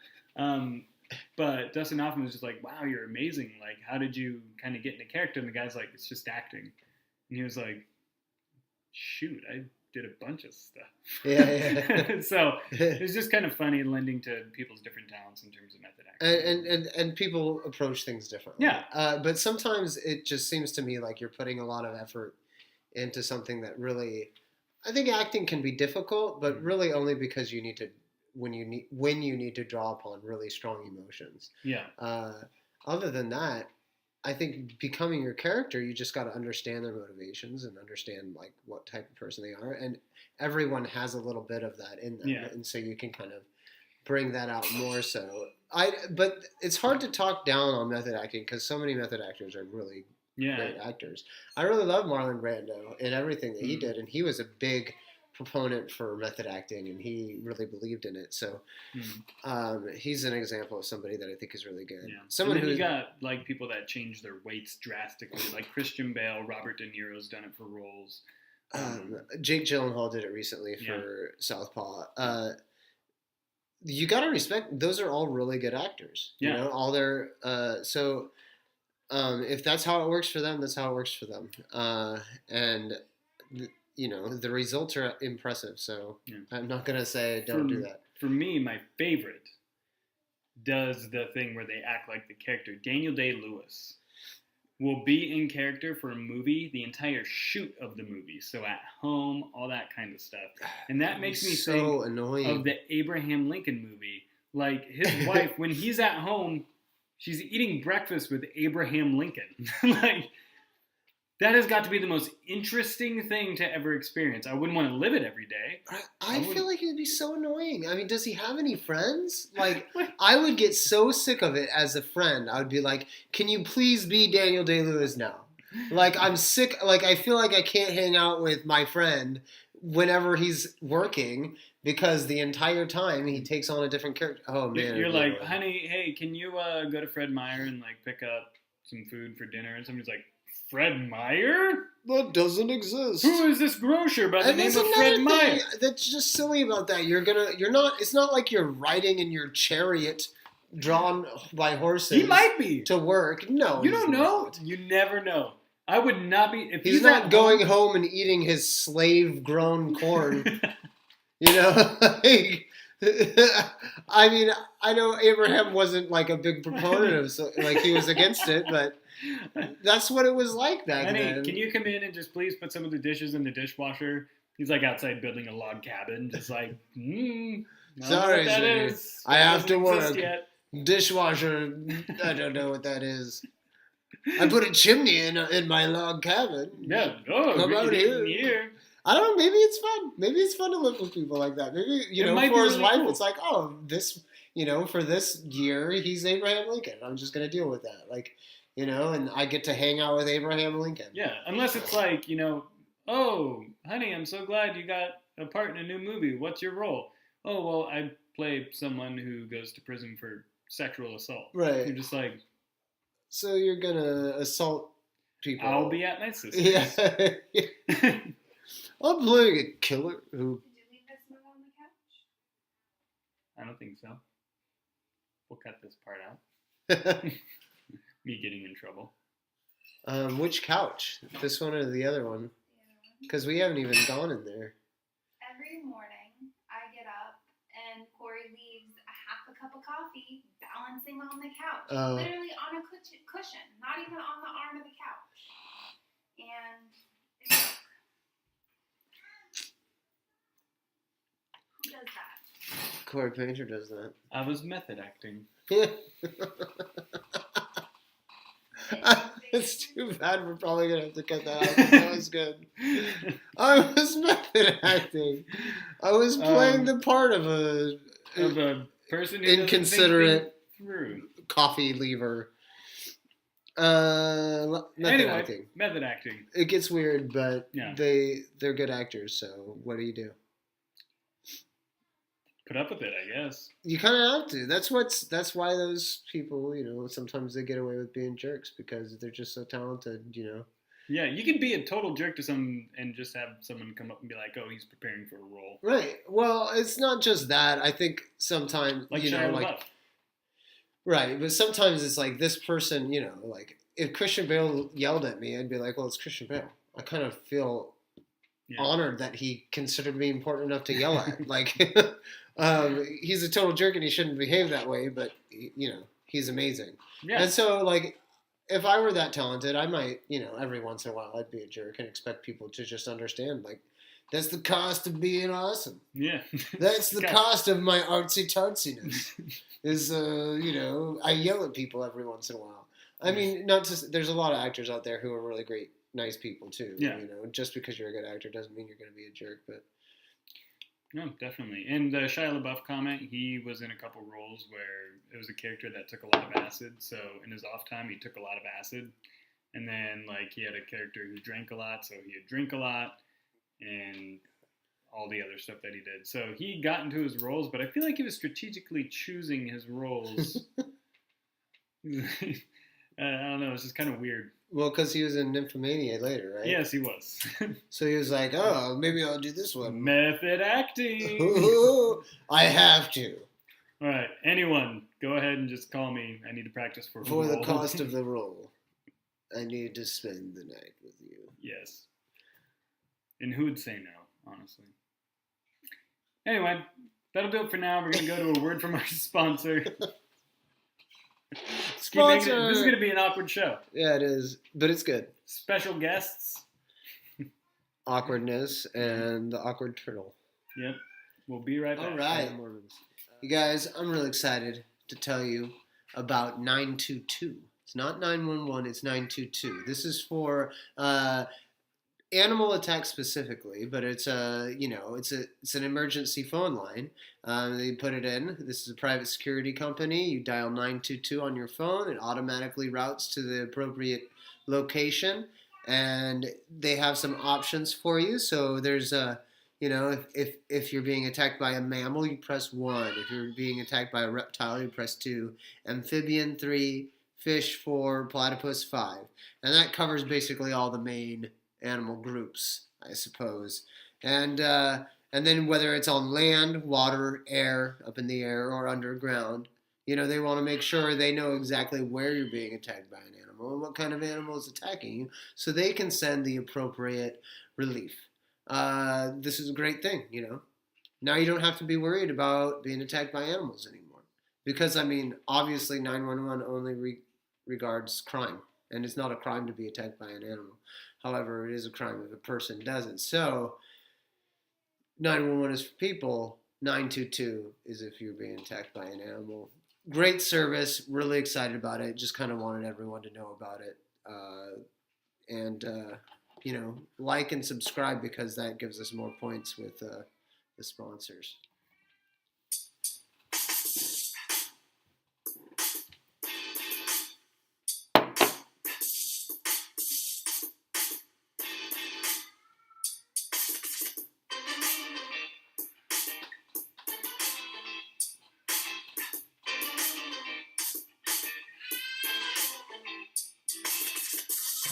But Dustin Hoffman was just like, wow, you're amazing. Like, how did you kind of get into character? And the guy's like, it's just acting. And he was like, shoot, I did a bunch of stuff. Yeah. So it's just kind of funny lending to people's different talents in terms of method acting. And people approach things differently. Yeah. But sometimes it just seems to me like you're putting a lot of effort into something that really, I think acting can be difficult, but really only because you need to, when you need to draw upon really strong emotions. Yeah. Other than that, I think becoming your character, you just got to understand their motivations and understand like what type of person they are, and everyone has a little bit of that in them, Yeah. and so you can kind of bring that out more so. But it's hard to talk down on method acting because so many method actors are really great actors. I really love Marlon Brando and everything that he did, and he was a big proponent for method acting, and he really believed in it. So he's an example of somebody that I think is really good. Yeah. Someone and then who you got like people that change their weights drastically, like Christian Bale, Robert De Niro's done it for roles. Jake Gyllenhaal did it recently for Southpaw. You got to respect; those are all really good actors. Yeah. You know, all their if that's how it works for them, that's how it works for them. The results are impressive. So I'm not gonna say don't do that. For me, my favorite does the thing where they act like the character. Daniel Day-Lewis will be in character for a movie, the entire shoot of the movie. So at home, all that kind of stuff. And that makes me so think annoying. of the Abraham Lincoln movie. Like his wife, when he's at home, she's eating breakfast with Abraham Lincoln. Like, that has got to be the most interesting thing to ever experience. I wouldn't want to live it every day. I feel like it would be so annoying. I mean, does he have any friends? Like, I would get so sick of it as a friend. I would be like, can you please be Daniel Day-Lewis now? Like, I'm sick. Like, I feel like I can't hang out with my friend whenever he's working because the entire time he takes on a different character. Oh, man. You're like, honey, hey, can you go to Fred Meyer and, like, pick up some food for dinner? And somebody's like, Fred Meyer? That doesn't exist. Who is this grocer by the And name there's of Fred another Meyer? thing that's just silly about that. It's not like you're riding in your chariot drawn by horses. He might be. To work. No. You he's don't know. not. You never know. I would not be. If He's not going home and eating his slave-grown corn. You know? I mean, I know Abraham wasn't like a big proponent of like he was against it, but that's what it was like back Honey, then. can you come in and just please put some of the dishes in the dishwasher? He's like outside building a log cabin, just like, Sorry, that sweetie. is. I have to work. Yet. Dishwasher, I don't know what that is. I put a chimney in my log cabin. Yeah, Come out here. I don't know. Maybe it's fun. Maybe it's fun to live with people like that. Maybe for his wife, it's like, oh, this, for this year, he's Abraham Lincoln. I'm just gonna deal with that, like, and I get to hang out with Abraham Lincoln. Yeah, unless it's like, oh, honey, I'm so glad you got a part in a new movie. What's your role? Oh, well, I play someone who goes to prison for sexual assault. Right. You're just like, so you're gonna assault people. I'll be at my sister's. Yeah. I'm playing a killer who. Did you leave this one on the couch? I don't think so. We'll cut this part out. Me getting in trouble. Which couch? This one or the other one? Because we haven't even gone in there. Every morning, I get up and Corey leaves a half a cup of coffee balancing on the couch. Oh. Literally on a cushion, not even on the arm of the couch. And it broke. Who does that? Corey Painter does that. I was method acting. It's too bad we're probably going to have to cut that out. That was good. I was method acting. I was playing the part of a person who inconsiderate through coffee lever. Method acting. Method acting. It gets weird, but Yeah. they're good actors, so what do you do? Put up with it, I guess. You kind of have to. That's why those people, sometimes they get away with being jerks because they're just so talented, Yeah, you can be a total jerk to someone and just have someone come up and be like, "Oh, he's preparing for a role." Right. Well, it's not just that. I think sometimes, Like Shia like, LaBeouf. right. But sometimes it's like this person, like if Christian Bale yelled at me, I'd be like, well, it's Christian Bale. I kind of feel honored that he considered me important enough to yell at. Like, he's a total jerk and he shouldn't behave that way, but he's amazing. Yeah. And so, like, if I were that talented, I might, every once in a while, I'd be a jerk and expect people to just understand, like, that's the cost of being awesome. Yeah. That's the cost of my artsy tartsiness. Is I yell at people every once in a while. I mean, there's a lot of actors out there who are really great, nice people too. Yeah. Just because you're a good actor doesn't mean you're going to be a jerk, but. No, definitely. And the Shia LaBeouf comment, he was in a couple roles where it was a character that took a lot of acid. So in his off time, he took a lot of acid. And then, like, he had a character who drank a lot, so he'd drink a lot and all the other stuff that he did. So he got into his roles, but I feel like he was strategically choosing his roles. I don't know. It's just kind of weird. Well, because he was in Nymphomania later, right? Yes, he was. So he was like, oh, maybe I'll do this one. Method acting. I have to. All right. Anyone, go ahead and just call me. I need to practice for For the role. cost of the role, I need to spend the night with you. Yes. And who would say no, honestly? Anyway, that'll do it for now. We're going to go to a word from our sponsor. Sponsor! This is going to be an awkward show. Yeah, it is, but it's good. Special guests. Awkwardness and the awkward turtle. Yep. We'll be right back. All right. You guys, I'm really excited to tell you about 922. It's not 911, it's 922. This is for animal attack specifically, but it's it's an emergency phone line. They put it in. This is a private security company. You dial 922 on your phone. It automatically routes to the appropriate location, and they have some options for you. So there's if you're being attacked by a mammal, you press 1. If you're being attacked by a reptile, you press 2. Amphibian 3, fish 4, platypus 5, and that covers basically all the main animal groups, I suppose. And then whether it's on land, water, air, up in the air, or underground, they want to make sure they know exactly where you're being attacked by an animal and what kind of animal is attacking you so they can send the appropriate relief. This is a great thing, Now you don't have to be worried about being attacked by animals anymore. Because, obviously 911 only regards crime. And it's not a crime to be attacked by an animal. However, it is a crime if a person does it. So, 911 is for people. 922 is if you're being attacked by an animal. Great service. Really excited about it. Just kind of wanted everyone to know about it. Like and subscribe because that gives us more points with the sponsors.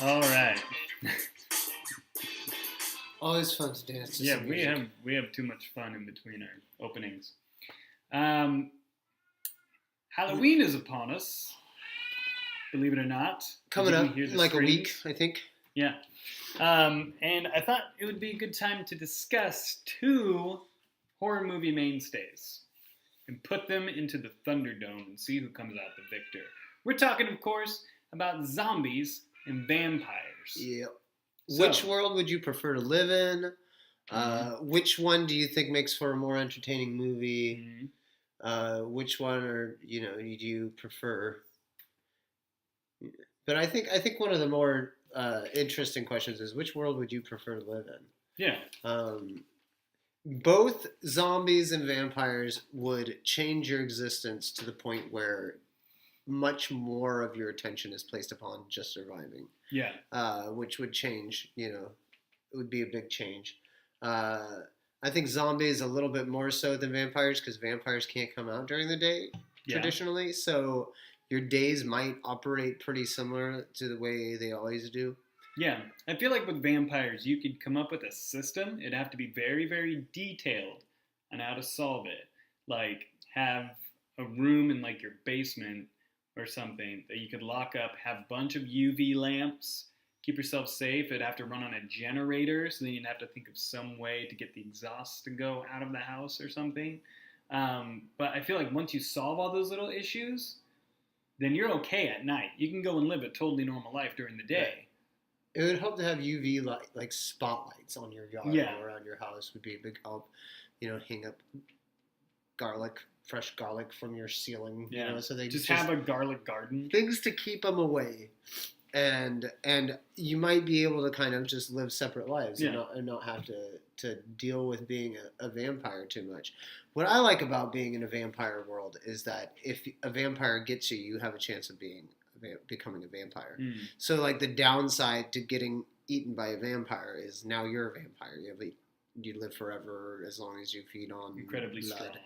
All right. Always fun to dance to Yeah, some we music. have too much fun in between our openings. Halloween is upon us. Believe it or not. Coming You can up hear in the like a week, screams. I think. Yeah. And I thought it would be a good time to discuss 2 horror movie mainstays and put them into the Thunderdome and see who comes out the victor. We're talking, of course, about zombies and vampires. Yeah. So- Which world would you prefer to live in? Which one do you think makes for a more entertaining movie? Mhm. Which one, or do you prefer? But I think one of the more interesting questions is which world would you prefer to live in? Yeah. Both zombies and vampires would change your existence to the point where much more of your attention is placed upon just surviving. Yeah. Which would change, it would be a big change. I think zombies a little bit more so than vampires because vampires can't come out during the day Yeah. traditionally. So your days might operate pretty similar to the way they always do. Yeah, I feel like with vampires, you could come up with a system. It'd have to be very, very detailed on how to solve it. Like, have a room in, like, your basement or something that you could lock up, have a bunch of UV lamps, keep yourself safe. It'd have to run on a generator, so then you'd have to think of some way to get the exhaust to go out of the house or something. But I feel like once you solve all those little issues, then you're okay at night. You can go and live a totally normal life during the day. It would help to have UV light, like spotlights on your yard Yeah. or around your house would be a big help. Hang up fresh garlic from your ceiling. Yeah. So they Just have a garlic garden. things to keep them away, and you might be able to kind of just live separate lives and not have to deal with being a vampire too much. What I like about being in a vampire world is that if a vampire gets you, you have a chance of becoming a vampire. So like the downside to getting eaten by a vampire is now you're a vampire. You live forever as long as you feed on Incredibly blood. strong.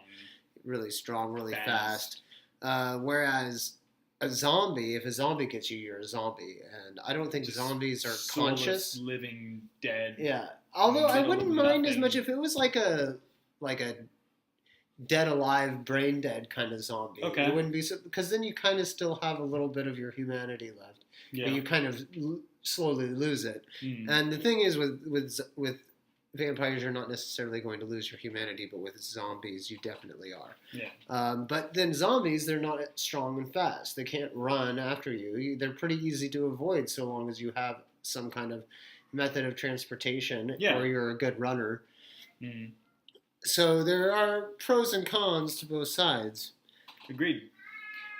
Really strong, really Fast. fast. Whereas a zombie, if a zombie gets you, you're a zombie. And I don't think Just zombies are soulless, conscious. living dead. Yeah. Although I middle wouldn't of mind as nothing. much if it was like a dead alive, brain dead kind of zombie. Okay. It wouldn't be because then you kind of still have a little bit of your humanity left. Yeah. But you kind of slowly lose it. Mm. And the thing is with vampires, you're not necessarily going to lose your humanity, but with zombies, you definitely are. Yeah. But then zombies, they're not strong and fast. They can't run after you. They're pretty easy to avoid so long as you have some kind of method of transportation Yeah. or you're a good runner. Mm. So there are pros and cons to both sides. Agreed.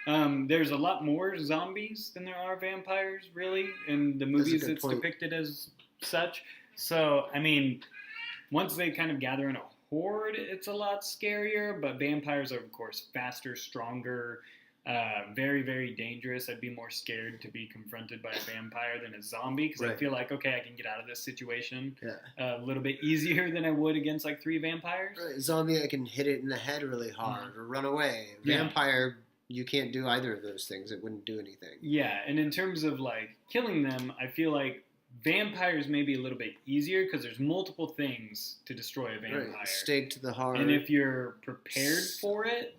There's a lot more zombies than there are vampires, really, in the movies good it's point. depicted as such. So, I mean, once they kind of gather in a horde, it's a lot scarier, but vampires are, of course, faster, stronger, very, very dangerous. I'd be more scared to be confronted by a vampire than a zombie, because I Right. feel like, okay, I can get out of this situation Yeah. a little bit easier than I would against, like, 3 vampires. Right, zombie, I can hit it in the head really hard or run away. Yeah. Vampire, you can't do either of those things. It wouldn't do anything. Yeah, and in terms of like killing them, I feel like vampires may be a little bit easier because there's multiple things to destroy a vampire. Right. Stake to the heart. And if you're prepared for it,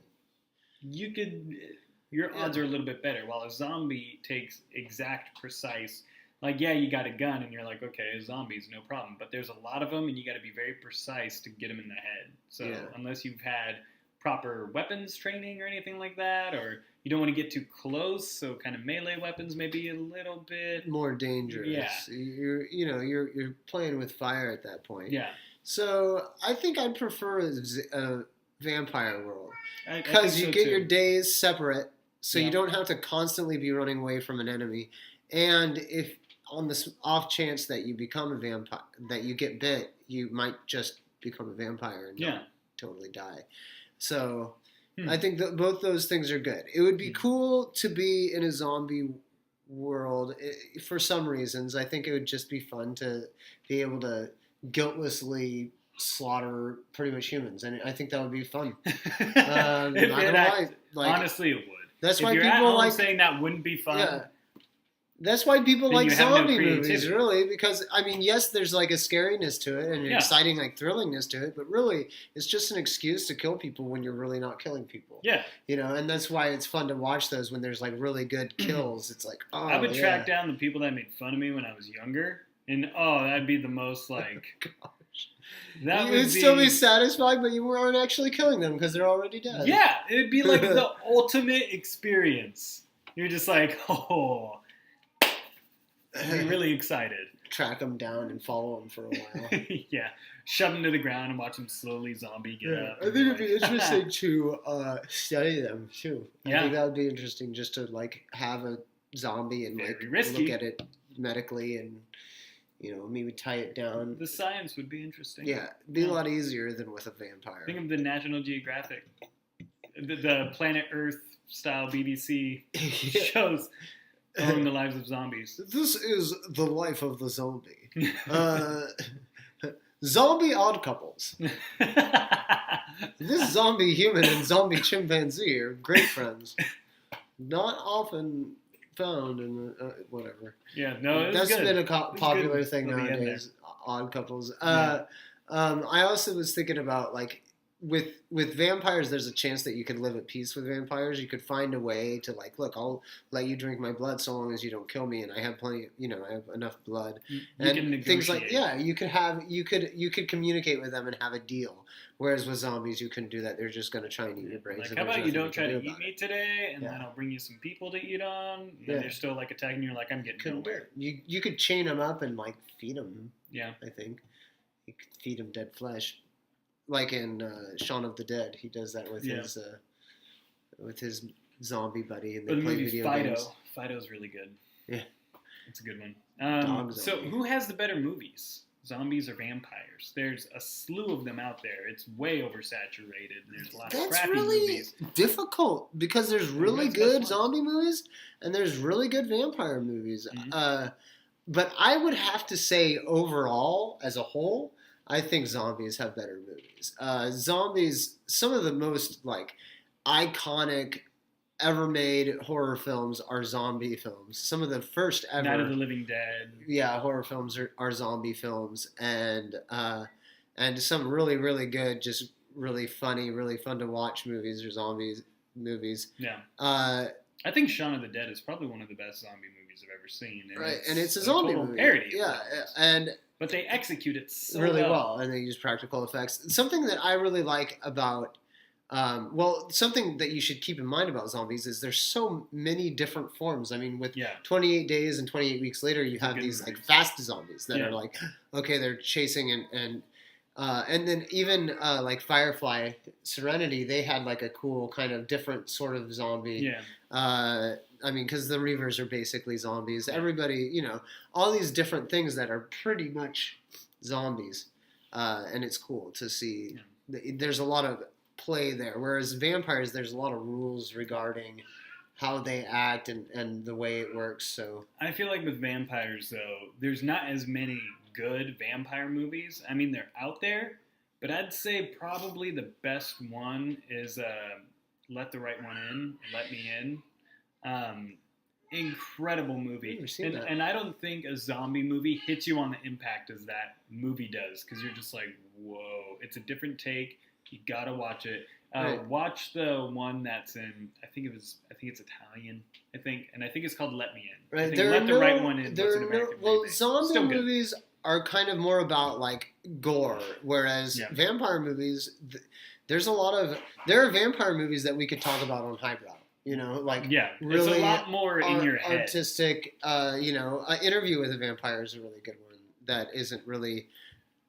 your odds are a little bit better. While a zombie takes exact, precise, like, yeah, you got a gun and you're like, okay, zombies, no problem. But there's a lot of them and you got to be very precise to get them in the head. So Yeah. unless you've had proper weapons training or anything like that, or you don't want to get too close, so kind of melee weapons may be a little bit more dangerous. Yeah. You're playing with fire at that point. Yeah. So I think I'd prefer a vampire world I think because you so get too. your days separate, so Yeah. you don't have to constantly be running away from an enemy. And if on this off chance that you become a vampire, that you get bit, you might just become a vampire and Yeah. not totally die. So Hmm. I think that both those things are good. It would be cool to be in a zombie world for some reasons. I think it would just be fun to be able to guiltlessly slaughter pretty much humans, and I think that would be fun. If Not it gonna lie, like, honestly, it would. that's If why you're at people home like saying that wouldn't be fun. Yeah. That's why people Then like you have no zombie movies, creativity. really, because I mean, yes, there's like a scariness to it and an Yeah. exciting like thrillingness to it, but really, it's just an excuse to kill people when you're really not killing people. Yeah. You know, and that's why it's fun to watch those when there's like really good kills. It's like, oh, I would yeah. track down the people that made fun of me when I was younger, and that'd be the most like. That You would would still be satisfied, but you weren't actually killing them because they're already dead. Yeah, it would be like the ultimate experience. You're just like, oh, you're really excited. Track them down and follow them for a while. Yeah, shove them to the ground and watch them slowly zombie get Yeah, up. I think it'd be interesting to study them too. I Yeah. think that would be interesting just to like have a zombie and like Very risky. look at it medically and maybe tie it down. The science would be interesting. Yeah, it'd be a lot easier than with a vampire. Think of the National Geographic, the Planet Earth style BBC Yeah. shows following the lives of zombies. This is the life of the zombie. Zombie odd couples. This zombie human and zombie chimpanzee are great friends. Not often found in whatever. Yeah, no, it was That's good. been a It was popular good thing till the end nowadays. Odd couples. Yeah. I also was thinking about like with vampires. There's a chance that you could live at peace with vampires. You could find a way to like, look, I'll let you drink my blood so long as you don't kill me, and I have plenty. I have enough blood. You And can things like negotiate. you could communicate with them and have a deal. Whereas with zombies, you couldn't do that. They're just gonna try and eat your brains. Like, and how there's about you nothing don't try can to do eat about me it. today, and Yeah. then I'll bring you some people to eat on. And Yeah. they're still like attacking you. Like I'm getting Couldn't do nowhere. it. You could chain them up and like feed them. Yeah. I think you could feed them dead flesh, like in Shaun of the Dead. He does that with Yeah. his zombie buddy, and Or they the play movie video Fido. games. Fido's really good. Yeah. It's a good one. Dog So zombie. who has the better movies? Zombies or vampires? There's a slew of them out there. It's way oversaturated. There's a lot of That's crappy really movies. difficult because there's really that's the best good ones. zombie movies and there's really good vampire movies. Mhm. But I would have to say overall, as a whole, I think zombies have better movies. Zombies, some of the most like iconic ever made horror films are zombie films. Some of the first ever Night of the Living Dead. horror films are zombie films, and some really really good, just really funny, really fun to watch movies are zombies movies. Yeah. Uh, I think Shaun of the Dead is probably one of the best zombie movies I've ever seen. right, and it's a zombie total movie. parody. of Yeah, zombies. and But they execute it so really well, and they use practical effects. Something that I really like about something that you should keep in mind about zombies is there's so many different forms. I mean, with Yeah. 28 days and 28 weeks later, you have good these movie. like fast zombies that Yeah. are like, okay, they're chasing and then even like Firefly Serenity, they had like a cool kind of different sort of zombie. Yeah. I mean, because the Reavers are basically zombies. Everybody, all these different things that are pretty much zombies, and it's cool to see. There's a lot of play there, whereas vampires, there's a lot of rules regarding how they act and the way it works. So I feel like with vampires, though, there's not as many good vampire movies. I mean, they're out there, but I'd say probably the best one is Let the Right One In, Let Me In. Incredible movie. I've never seen that. And I don't think a zombie movie hits you on the impact as that movie does, because you're just like, whoa, it's a different take. You gotta watch it. Right. Watch the one that's in. I think it's Italian. And I think it's called Let Me In. I right, think Let the Right One In. Was an American remake. zombie Still good. movies are kind of more about like gore, whereas Yeah. vampire movies, there are vampire movies that we could talk about on Highbrow. Like Yeah, it's really a lot more in your head. artistic. An Interview with a Vampire is a really good one. That isn't really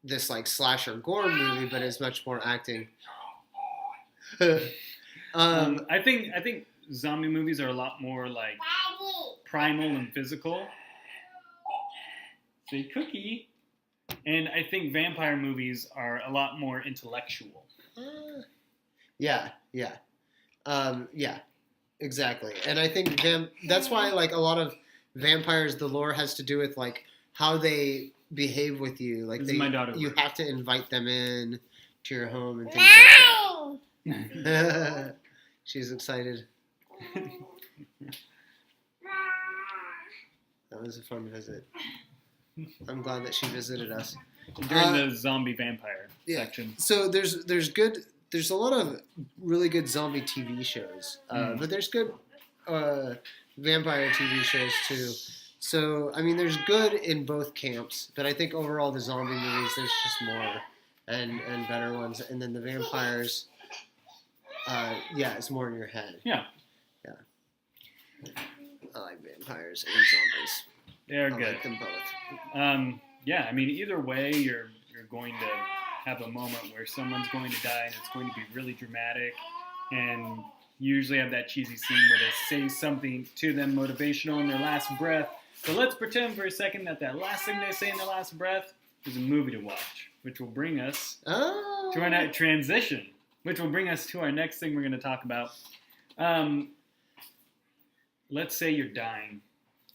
this like slasher gore movie, but is much more acting. I think zombie movies are a lot more like primal and physical. Say cookie. And I think vampire movies are a lot more intellectual. Yeah, exactly. And I think that's why like a lot of vampires, the lore has to do with like how they behave with you. Like This is my daughter. you have to invite them in to your home and things like that. She's excited. That was a fun visit. I'm glad that she visited us. During the zombie vampire section. So there's a lot of really good zombie TV shows, but there's good vampire TV shows too. So I mean, there's good in both camps, but I think overall the zombie movies there's just more and better ones, and then the vampires, it's more in your head. Yeah. I like vampires and zombies. They're I good. like them both. I mean, either way, you're going to have a moment where someone's going to die, and it's going to be really dramatic, and you usually have that cheesy scene where they say something to them motivational in their last breath. So let's pretend for a second that last thing they say in their last breath is a movie to watch, which will bring us to our next transition, which will bring us to our next thing we're going to talk about. Let's say you're dying,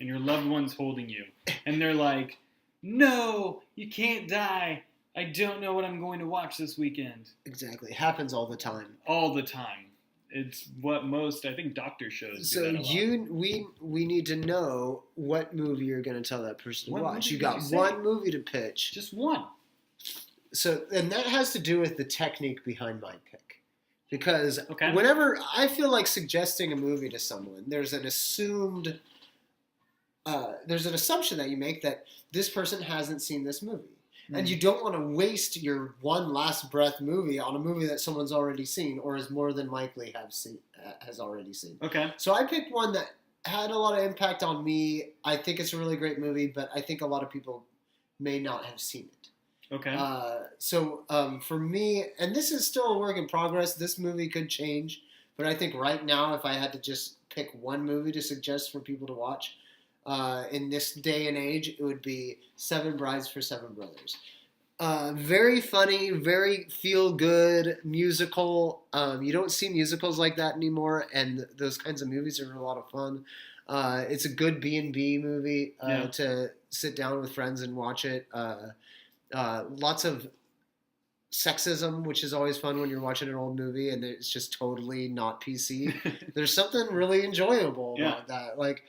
and your loved one's holding you, and they're like, "No, you can't die. I don't know what I'm going to watch this weekend." Exactly. It happens all the time. All the time. It's what most, I think, doctor shows do that a lot. We need to know what movie you're going to tell that person to What watch. movie You did got you say? one movie to pitch. Just one. So, and that has to do with the technique behind my pick. Because Okay. whenever I feel like suggesting a movie to someone, there's an assumption that you make that this person hasn't seen this movie. And you don't want to waste your one last breath movie on a movie that someone's already seen or is more than likely has already seen. Okay. So I picked one that had a lot of impact on me. I think it's a really great movie, but I think a lot of people may not have seen it. Okay. For me, and this is still a work in progress, this movie could change, but I think right now if I had to just pick one movie to suggest for people to watch, in this day and age, it would be Seven Brides for Seven Brothers. Very funny, very feel-good musical. You don't see musicals like that anymore, and those kinds of movies are a lot of fun. It's a good B&B movie to sit down with friends and watch it. Lots of sexism, which is always fun when you're watching an old movie and it's just totally not PC. There's something really enjoyable about that. Like,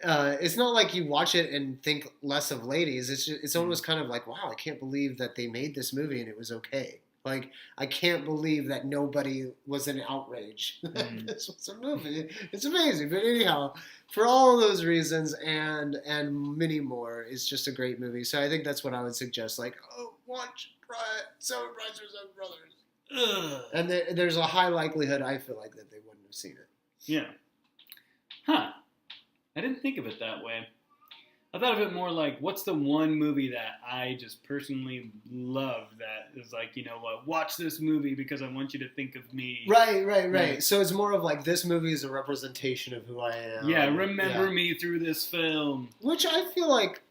it's not like you watch it and think less of ladies. It's almost kind of like, wow, I can't believe that they made this movie and it was okay. Like, I can't believe that nobody was in outrage. This was a movie. It's amazing. But anyhow, for all of those reasons and many more, it's just a great movie. So I think that's what I would suggest. Like, watch Seven Brides for Seven Brothers. And there's a high likelihood, I feel like, that they wouldn't have seen it. Yeah. Huh. I didn't think of it that way. I thought of it more like, what's the one movie that I just personally love that is like, you know what, watch this movie because I want you to think of me. Right. Right. So it's more of like, this movie is a representation of who I am. Yeah, remember me through this film. Which I feel like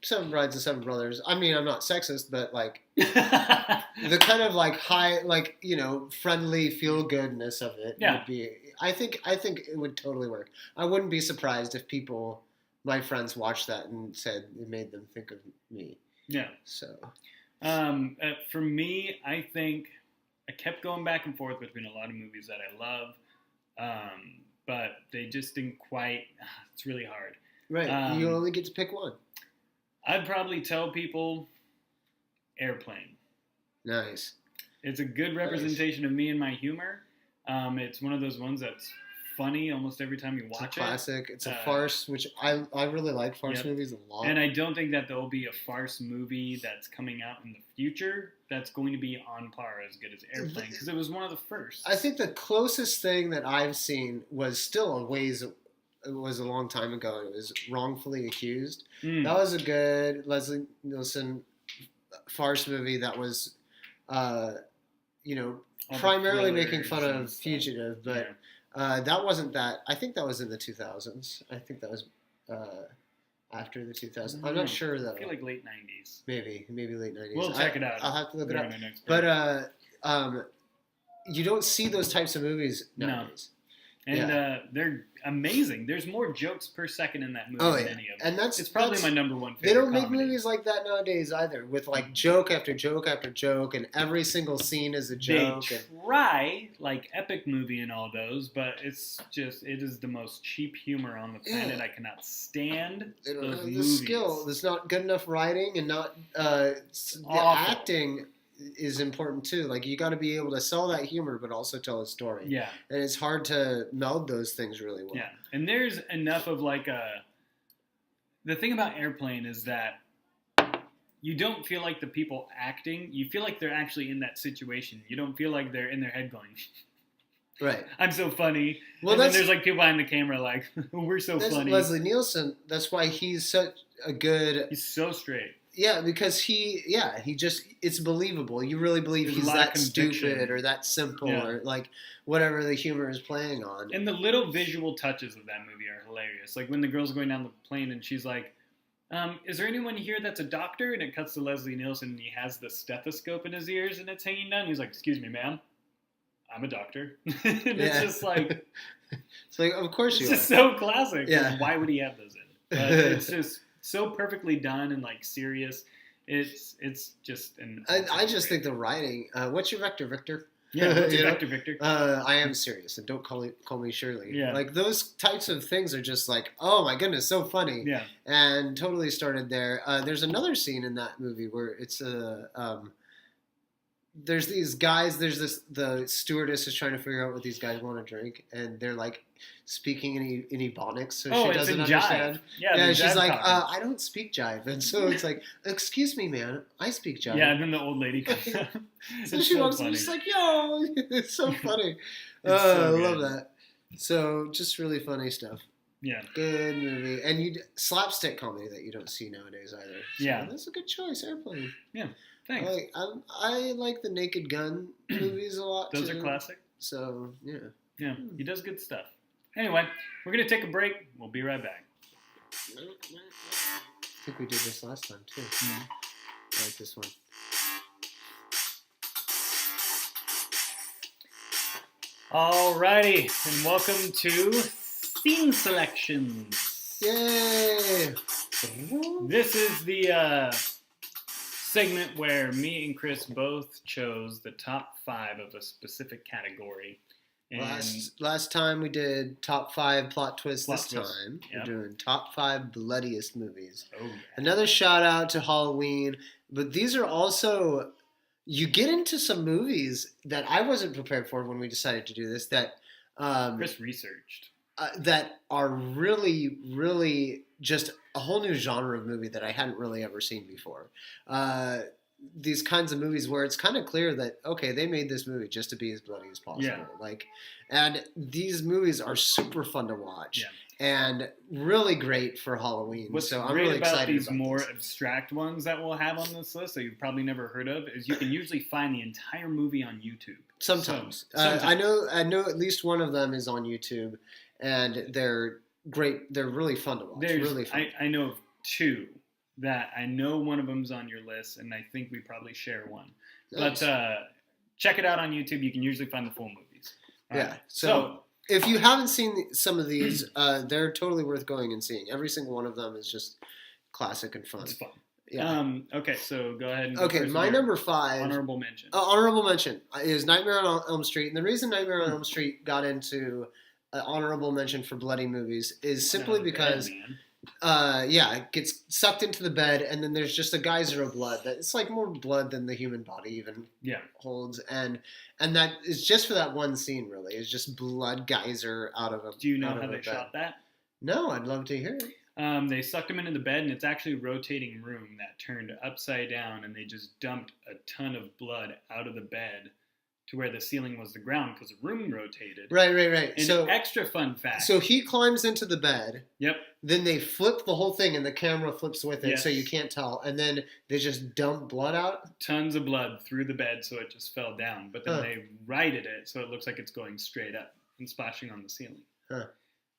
Seven Brides and Seven Brothers, I mean, I'm not sexist, but like, the kind of like high, like, you know, friendly feel-goodness of it would be, I think it would totally work. I wouldn't be surprised if my friends watched that and said it made them think of me. Yeah. So. For me, I think I kept going back and forth between a lot of movies that I love, but they just didn't quite, it's really hard. Right. You only get to pick one. I'd probably tell people Airplane. Nice. It's a good representation of me and my humor. It's one of those ones that's funny almost every time you watch it. It's a classic. It's a farce, which I really like farce movies a lot. And I don't think that there'll be a farce movie that's coming out in the future that's going to be on par as good as Airplane, because it was one of the first. I think the closest thing that I've seen was still it was a long time ago. It was Wrongfully Accused. That was a good Leslie Nielsen farce movie that was, primarily making fun of Fugitive, but that wasn't that. I think that was in the 2000s. I think that was after the 2000s. I'm not sure though. I feel like late 90s. Maybe late 90s. We'll check it out. I'll have to look it up. But you don't see those types of movies nowadays. And they're amazing. There's more jokes per second in that movie Oh than yeah, any of them. and It's probably my number one favorite They don't make comedy. movies like that nowadays either, with like joke after joke after joke, and every single scene is a joke. They try, like Epic Movie and all those, but it is the most cheap humor on the planet. Yeah. I cannot stand They don't those have the movies. skill. There's not good enough writing, and not the Awful. acting is important too. Like you got to be able to sell that humor, but also tell a story. Yeah, And it's hard to meld those things really well. yeah. And there's enough of like the thing about Airplane is that you don't feel like the people acting. You feel like they're actually in that situation. You don't feel like they're in their head going, Right. I'm so funny. Well, And then that's there's like people behind the camera like, we're so funny. Leslie Nielsen. That's why he's such a good. He's so straight. Yeah, because he just, it's believable. You really believe There's a he's lot of that conviction. stupid or that simple Yeah. or like whatever the humor is playing on. And the little visual touches of that movie are hilarious. Like when the girl's going down the plane and she's like, is there anyone here that's a doctor? And it cuts to Leslie Nielsen and he has the stethoscope in his ears and it's hanging down. He's like, excuse me, ma'am, I'm a doctor. And it's just like, It's like, of course it's you just are. so classic. Yeah. Why would he have those in? But it's just so perfectly done and like serious. It's just an. I just think the writing. What's your vector, Victor? Yeah, what's You your know? vector, Victor? I am serious, and don't call me Shirley. Yeah. Like those types of things are just like, oh my goodness, so funny. Yeah. And totally started there. There's another scene in that movie where it's there's these guys. The stewardess is trying to figure out what these guys want to drink, and they're like speaking in Ebonics, so she It's doesn't in understand. jive. Yeah, Yeah, the she's jive like, talking. I don't speak jive, and so it's like, excuse me, man, I speak jive. Yeah, and then the old lady comes up. So It's she so walks in, funny. she's like, yo, it's so funny. It's so I love good. that. So just really funny stuff. Yeah. Good movie, and slapstick comedy that you don't see nowadays either. So Yeah. that's a good choice. Airplane. Thanks. I like the Naked Gun movies a lot. Those too. are classic. So yeah. Yeah, he does good stuff. Anyway, we're going to take a break. We'll be right back. I think we did this last time too. I like this one. Alrighty, and welcome to Scene Selections. Yay! This is the segment where me and Chris both chose the top 5 of a specific category. And Last time we did top 5 plot twists. Plot This twists, time yep. we're doing top 5 bloodiest movies. oh, yeah. Another shout out to Halloween, but these are also, you get into some movies that I wasn't prepared for when we decided to do this that Chris researched. that are really, really just a whole new genre of movie that I hadn't really ever seen before. These kinds of movies where it's kind of clear that, okay, they made this movie just to be as bloody as possible. Yeah. Like, and these movies are super fun to watch Yeah. and really great for Halloween. What's so I'm great really about excited these about more this. abstract ones that we'll have on this list that you've probably never heard of is you can usually find the entire movie on YouTube. Sometimes. Sometimes. I know at least one of them is on YouTube, and they're great. They're really fun to watch. There's, really fun. I know of 2 that I know one of them's on your list, and I think we probably share one. Nice. But check it out on YouTube. You can usually find the full movies. All Yeah. right. So if you haven't seen some of these, they're totally worth going and seeing. Every single one of them is just classic and fun. it's fun. Yeah. Okay, so go ahead and go Okay, first my with your number 5. honorable mention. Honorable mention is Nightmare on Elm Street. And the reason Nightmare on Elm Street got into honorable mention for bloody movies is simply Not because, bad, man. it gets sucked into the bed, and then there's just a geyser of blood. It's like more blood than the human body even Yeah. holds. And that is just for that one scene, really. It's just blood geyser out of a Do you know out of how a they bed. shot that? No, I'd love to hear it. They sucked him into the bed, and it's actually a rotating room that turned upside down, and they just dumped a ton of blood out of the bed to where the ceiling was the ground because the room rotated. Right. And So, an extra fun fact. so he climbs into the bed. Yep. Then they flip the whole thing, and the camera flips with it, so Yes. you can't tell. And then they just dump blood out. Tons of blood through the bed, so it just fell down. But then Huh. they righted it, so it looks like it's going straight up and splashing on the ceiling. Huh.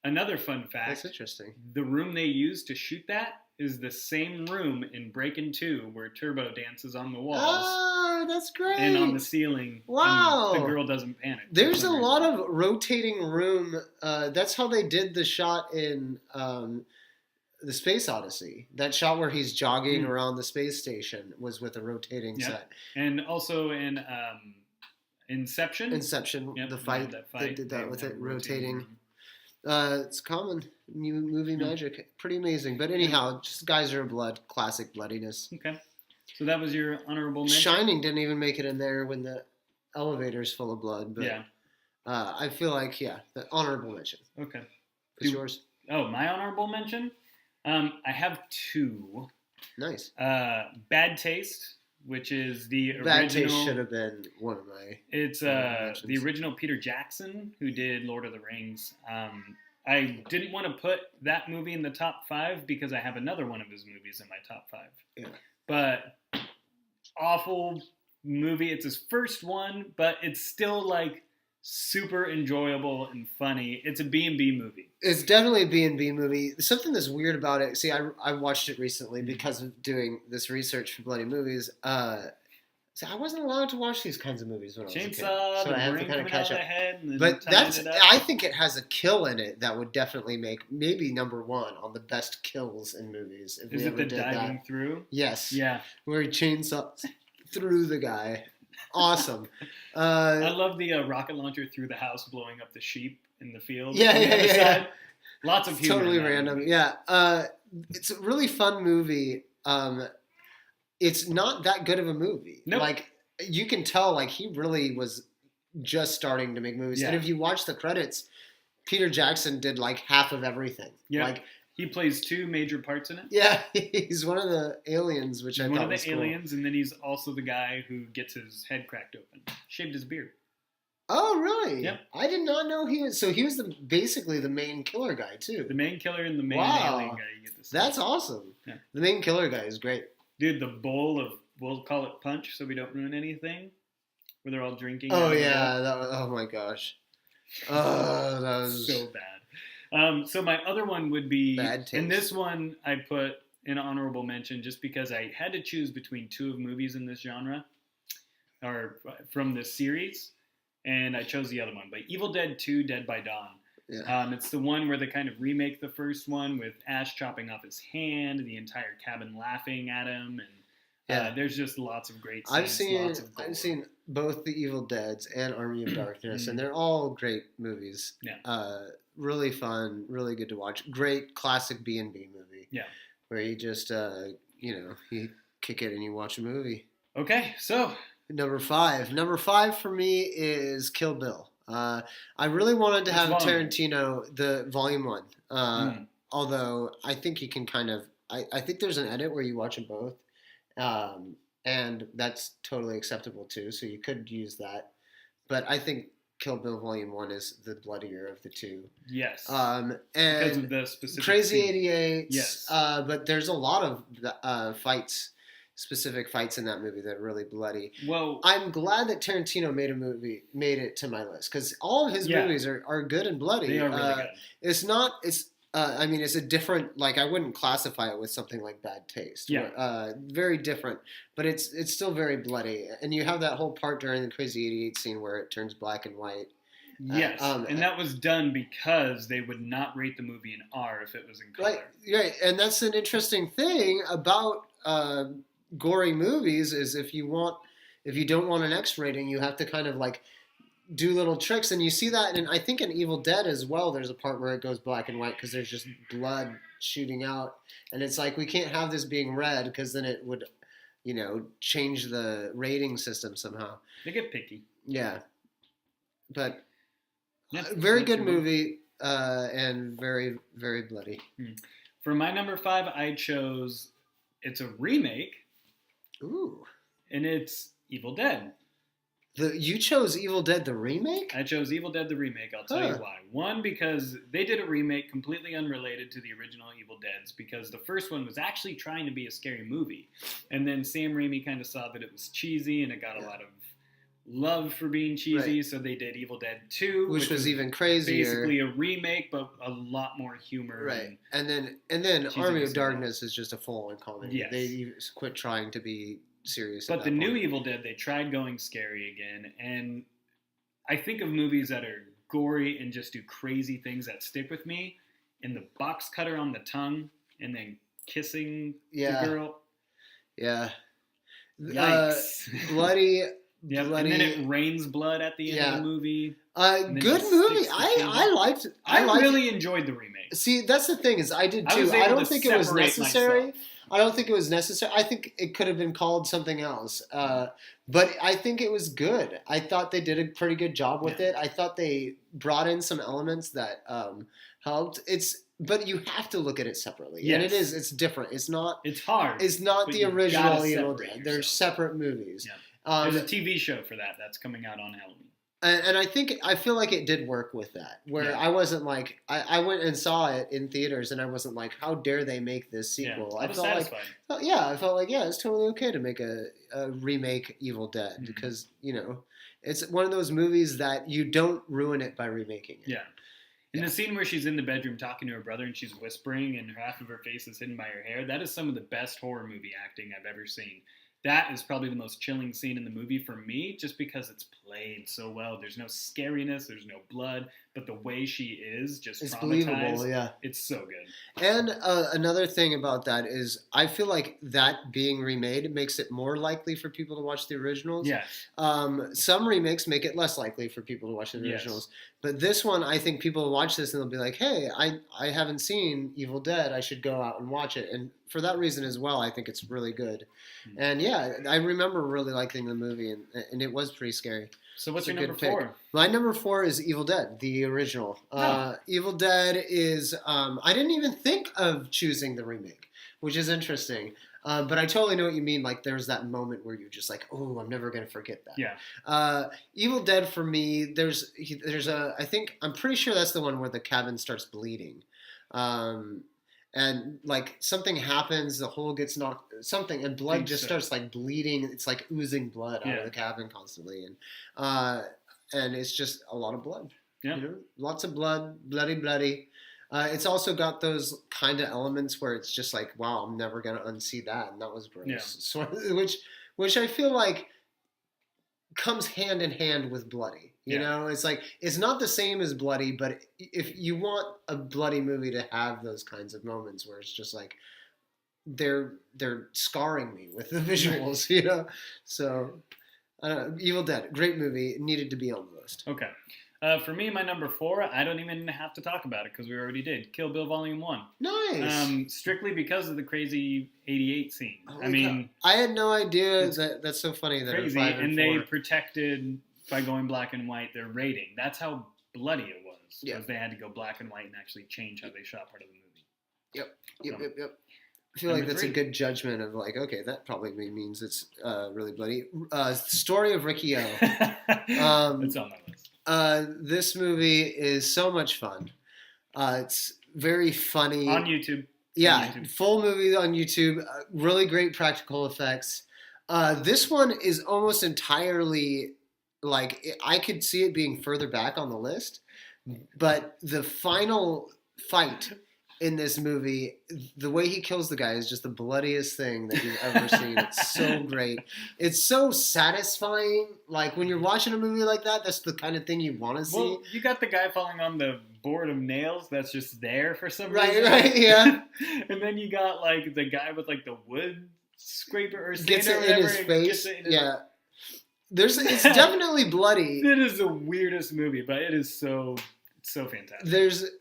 Another fun That's fact: interesting. the room they used to shoot that is the same room in Breakin' 2 where Turbo dances on the walls Oh, that's great. and on the ceiling. Wow. And the girl doesn't panic. There's a lot of rotating room. That's how they did the shot in the Space Odyssey. That shot where he's jogging around the space station was with a rotating set. And also in Inception. Inception, the fight, that they did that with it rotating. room. It's common new movie magic. Pretty amazing. But anyhow, just Geyser of Blood, classic bloodiness. Okay. So that was your honorable mention? Shining didn't even make it in there when the elevator's full of blood. But Yeah. I feel like, the honorable mention. Okay. It's yours. Oh, my honorable mention? I have two. Nice. Bad Taste, which is the original. Bad Taste should have been one of my. It's the original Peter Jackson who did Lord of the Rings. I didn't want to put that movie in the top 5 because I have another one of his movies in my top 5. Yeah. But awful movie. It's his first one, but it's still like super enjoyable and funny. It's a B&B movie. It's definitely a B&B movie. Something that's weird about it. See, I watched it recently because of doing this research for Bloody Movies. So I wasn't allowed to watch these kinds of movies when I was a kid. Chainsaw, So the I have to brain kind of coming out catch of up. the head, and then But tying it up. I think it has a kill in it that would definitely make maybe number 1 on the best kills in movies. If Is we it ever the did diving that. through? Yes. Yeah. Where he chainsaws through the guy. Awesome. I love the rocket launcher through the house blowing up the sheep in the field. Yeah, on the yeah, other yeah, side. Lots of It's humor. totally in that random. movie. Yeah. It's a really fun movie. It's not that good of a movie. Nope. Like, you can tell, like, he really was just starting to make movies. Yeah. And if you watch the credits, Peter Jackson did, like, half of everything. Yeah. Like, He plays 2 major parts in it. yeah, he's one of the aliens, which I One thought of the was cool. aliens, and then he's also the guy who gets his head cracked open. Shaved his beard. Oh, really? Yep. I did not know he was. So he was basically the main killer guy, too. The main killer and the main Wow. alien guy you get to see. That's awesome. Yeah. The main killer guy is great. Dude, the bowl of, we'll call it punch so we don't ruin anything, where they're all drinking. Oh, out of the yeah. bowl. That was, oh, my gosh. Oh, that was So bad. So my other one would be, Bad Taste. and this one I put in honorable mention just because I had to choose between 2 of movies in this genre, or from this series, and I chose the other one. But Evil Dead 2, Dead by Dawn. Yeah. It's the one where they kind of remake the first one with Ash chopping off his hand, the entire cabin laughing at him, and there's just lots of great scenes. Lots of gore. I've seen both the Evil Deads and Army of Darkness, and they're all great movies. Yeah. Really fun, really good to watch. Great classic B&B movie. Yeah. Where you just you kick it and you watch a movie. Okay, so Number 5 for me is Kill Bill. I really wanted to have volume? Tarantino, the volume 1. Although I think you can kind of, I think there's an edit where you watch them both. And that's totally acceptable too. So you could use that. But I think Kill Bill Volume 1 is the bloodier of the 2. yes, And because of the specific Crazy scene. 88. Yes. But there's a lot of specific fights in that movie that are really bloody. Well, I'm glad that Tarantino made it to my list because all of his Yeah. movies are good and bloody. they are really good. It's a different, like, I wouldn't classify it with something like Bad Taste. Yeah. Very different, but it's still very bloody. And you have that whole part during the Crazy 88 scene where it turns black and white. Yes, and that was done because they would not rate the movie in R if it was in color. Right, and that's an interesting thing about gory movies is if you don't want an X rating, you have to kind of like do little tricks, and you see that, and I think in Evil Dead as well, there's a part where it goes black and white because there's just blood shooting out, and it's like we can't have this being red because then it would, change the rating system somehow. They get picky. Yeah, but Yeah, very that's good your vote. movie and very, very bloody. For my number 5, I chose, it's a remake, Ooh, and it's Evil Dead. you chose Evil Dead the remake? I chose Evil Dead the remake. I'll tell you why. One, because they did a remake completely unrelated to the original Evil Deads, because the first one was actually trying to be a scary movie. And then Sam Raimi kind of saw that it was cheesy and it got a lot of love for being cheesy, Right. so they did Evil Dead 2, which was even crazier. basically a remake, but a lot more humor. Right, and then Cheesy Army of as well. Darkness is just a full-on comedy. Yes. They quit trying to be serious. But at the that new point. Evil Dead, they tried going scary again, and I think of movies that are gory and just do crazy things that stick with me, and the box cutter on the tongue, and then kissing Yeah. the girl. Yeah. Yikes. Bloody. Yep. bloody. And then it rains blood at the end of Yeah. the movie. And then Good it movie. sticks to I liked. I liked really enjoyed the remake. See, that's the thing is, I did I too. was I able don't to think it was separate necessary. myself. I don't think it was necessary. I think it could have been called something else. But I think it was good. I thought they did a pretty good job with it. I thought they brought in some elements that helped. But you have to look at it separately, and Yes. it's different. It's not. It's hard. It's not But the you original gotta Evil separate Dead. They're yourself. separate movies. Yeah. There's a TV show for that that's coming out on Halloween. And I feel like it did work with that. Where Yeah. I wasn't like I went and saw it in theaters, and I wasn't like, how dare they make this sequel? I I was felt like satisfied. I felt like it's totally okay to make a remake Evil Dead Mhm. because it's one of those movies that you don't ruin it by remaking it. Yeah. In the scene where she's in the bedroom talking to her brother and she's whispering and half of her face is hidden by her hair, that is some of the best horror movie acting I've ever seen. That is probably the most chilling scene in the movie for me, just because it's played so well. There's no scariness, there's no blood, but the way she is just It's traumatized, believable, yeah. it's so good. And another thing about that is I feel like that being remade makes it more likely for people to watch the originals. Yes. Some remakes make it less likely for people to watch the Yes. originals. But this one, I think people will watch this and they'll be like, hey, I haven't seen Evil Dead. I should go out and watch it. And for that reason as well, I think it's really good. Mhm. And yeah, I remember really liking the movie, and it was pretty scary. So what's It's your a number good pick. 4? My number 4 is Evil Dead, the original. Oh. Evil Dead is, I didn't even think of choosing the remake, which is interesting. But I totally know what you mean. Like, there's that moment where you're just like, oh, I'm never going to forget that. Yeah. Evil Dead for me, I'm pretty sure that's the one where the cabin starts bleeding. And like something happens, the hole gets knocked, and blood Think just so. starts like bleeding. It's like oozing blood out Yeah. of the cabin constantly. And it's just a lot of blood. Yeah. Lots of blood, bloody. It's also got those kind of elements where it's just like, wow, I'm never gonna unsee that, and that was gross. Yeah. So, which I feel like comes hand in hand with bloody. You Yeah. know, it's like it's not the same as bloody, but if you want a bloody movie to have those kinds of moments where it's just like they're scarring me with the visuals, So I don't know, Evil Dead, great movie, it needed to be on the list. Okay. For me, my number 4, I don't even have to talk about it because we already did. Kill Bill Volume 1. Nice. Strictly because of the crazy 88 scene. Oh I my mean, God. I had no idea it's that's so funny. That crazy. 5 And and they 4. protected, by going black and white, their rating. That's how bloody it was. Yeah. Because they had to go black and white and actually change how they shot part of the movie. Yep. I feel Number like that's 3. a good judgment of like, okay, that probably means it's really bloody. Story of Ricky O. It's on my list. This movie is so much fun. It's very funny. On YouTube. Yeah, on YouTube. full movie on YouTube. Really great practical effects. This one is almost entirely like I could see it being further back on the list, but the final fight in this movie, the way he kills the guy is just the bloodiest thing that you've ever seen. It's so great. It's so satisfying. Like when you're watching a movie like that, that's the kind of thing you want to see. Well, you got the guy falling on the board of nails that's just there for some Right, reason. yeah. And then you got like the guy with like the wood scraper or Gets sander or it in whatever, his and face. gets it in his- Yeah. It's definitely bloody. It is the weirdest movie, but it is so fantastic.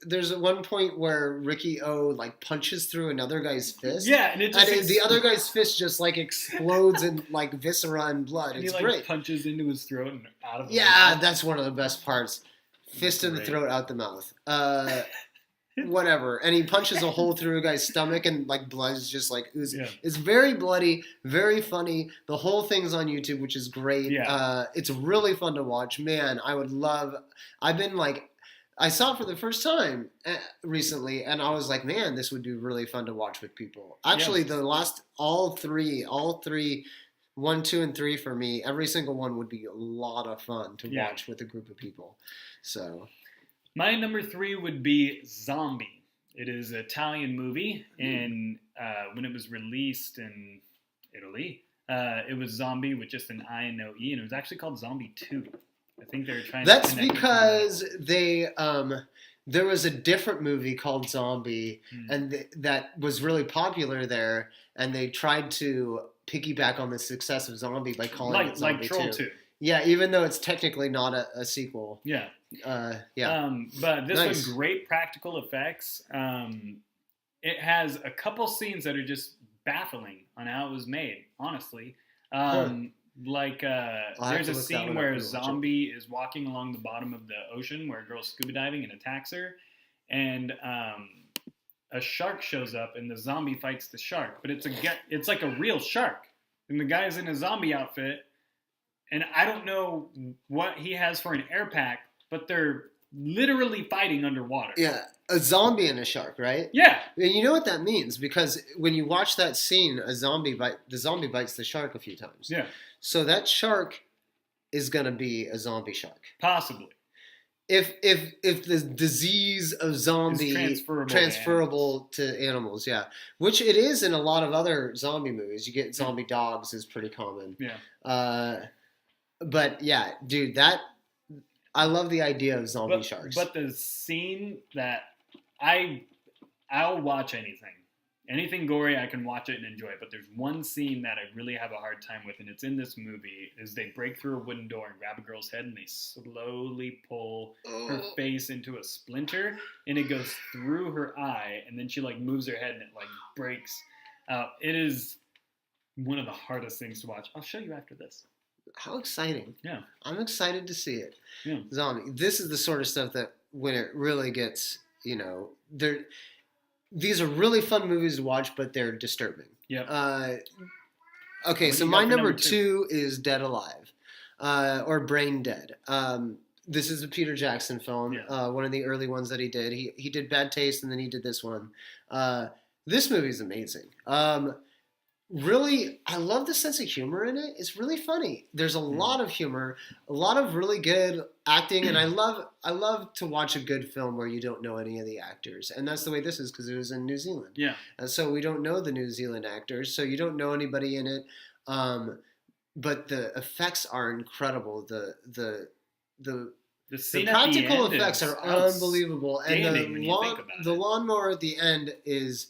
There's one point where Ricky O like punches through another guy's fist. Yeah, and it just And the other guy's fist just like explodes in like viscera and blood. and It's he like great. punches into his throat and out of his Yeah, mouth. that's one of the best parts. Fist in the Great. throat, out the mouth. Whatever. And he punches a hole through a guy's stomach and like blood is just like oozing. Yeah. It's very bloody, very funny. The whole thing's on YouTube, which is great. Yeah. It's really fun to watch. Man, I saw it for the first time recently, and I was like, man, this would be really fun to watch with people. Actually, the last all three 1, 2, and 3 for me. Every single one would be a lot of fun to Yeah. watch with a group of people. So My number 3 would be Zombie. It is an Italian movie, and when it was released in Italy, it was Zombie with just an I and no E, and it was actually called Zombie 2. I think they were trying that's to connect it to because they there was a different movie called Zombie, Hmm. and that was really popular there, and they tried to piggyback on the success of Zombie by calling it Zombie like Troll 2. 2. Yeah, even though it's technically not a sequel. Yeah. Yeah. But this Nice. was great practical effects. It has a couple scenes that are just baffling on how it was made, honestly. Like have there's to a look that scene one up where and a watch it. zombie is walking along the bottom of the ocean where a girl's scuba diving and attacks her, and a shark shows up and the zombie fights the shark, but it's like a real shark, and the guy's in a zombie outfit, and I don't know what he has for an air pack, but they're literally fighting underwater. Yeah, a zombie and a shark, right? Yeah. And you know what that means, because when you watch that scene, the zombie bites the shark a few times. Yeah. So that shark is gonna be a zombie shark. Possibly. If the disease of zombie Is transferable to animals, yeah, which it is in a lot of other zombie movies. You get zombie dogs is pretty common. Yeah. But yeah, dude, I love the idea of zombie sharks. But the scene that I'll watch anything gory, I can watch it and enjoy it. But there's one scene that I really have a hard time with, and it's in this movie. Is they break through a wooden door and grab a girl's head, and they slowly pull her face into a splinter, and it goes through her eye, and then she like moves her head, and it like breaks out. It is one of the hardest things to watch. I'll show you after this. How exciting! Yeah. I'm excited to see it. Yeah. Zombie. This is the sort of stuff that when it really gets, these are really fun movies to watch, but they're disturbing. Yep. Okay, What so do you my got for number number 2 is Dead Alive, or Brain Dead. This is a Peter Jackson film, Yeah. one of the early ones that he did. He did Bad Taste, and then he did this one. This movie is amazing. Really, I love the sense of humor in it. It's really funny. There's a lot of humor, a lot of really good acting, and I love to watch a good film where you don't know any of the actors. And that's the way this is, because it was in New Zealand. Yeah. And so we don't know the New Zealand actors, so you don't know anybody in it. But the effects are incredible. The scene practical at the end effects is are unbelievable, and outstanding when you think about the it. lawnmower at the end is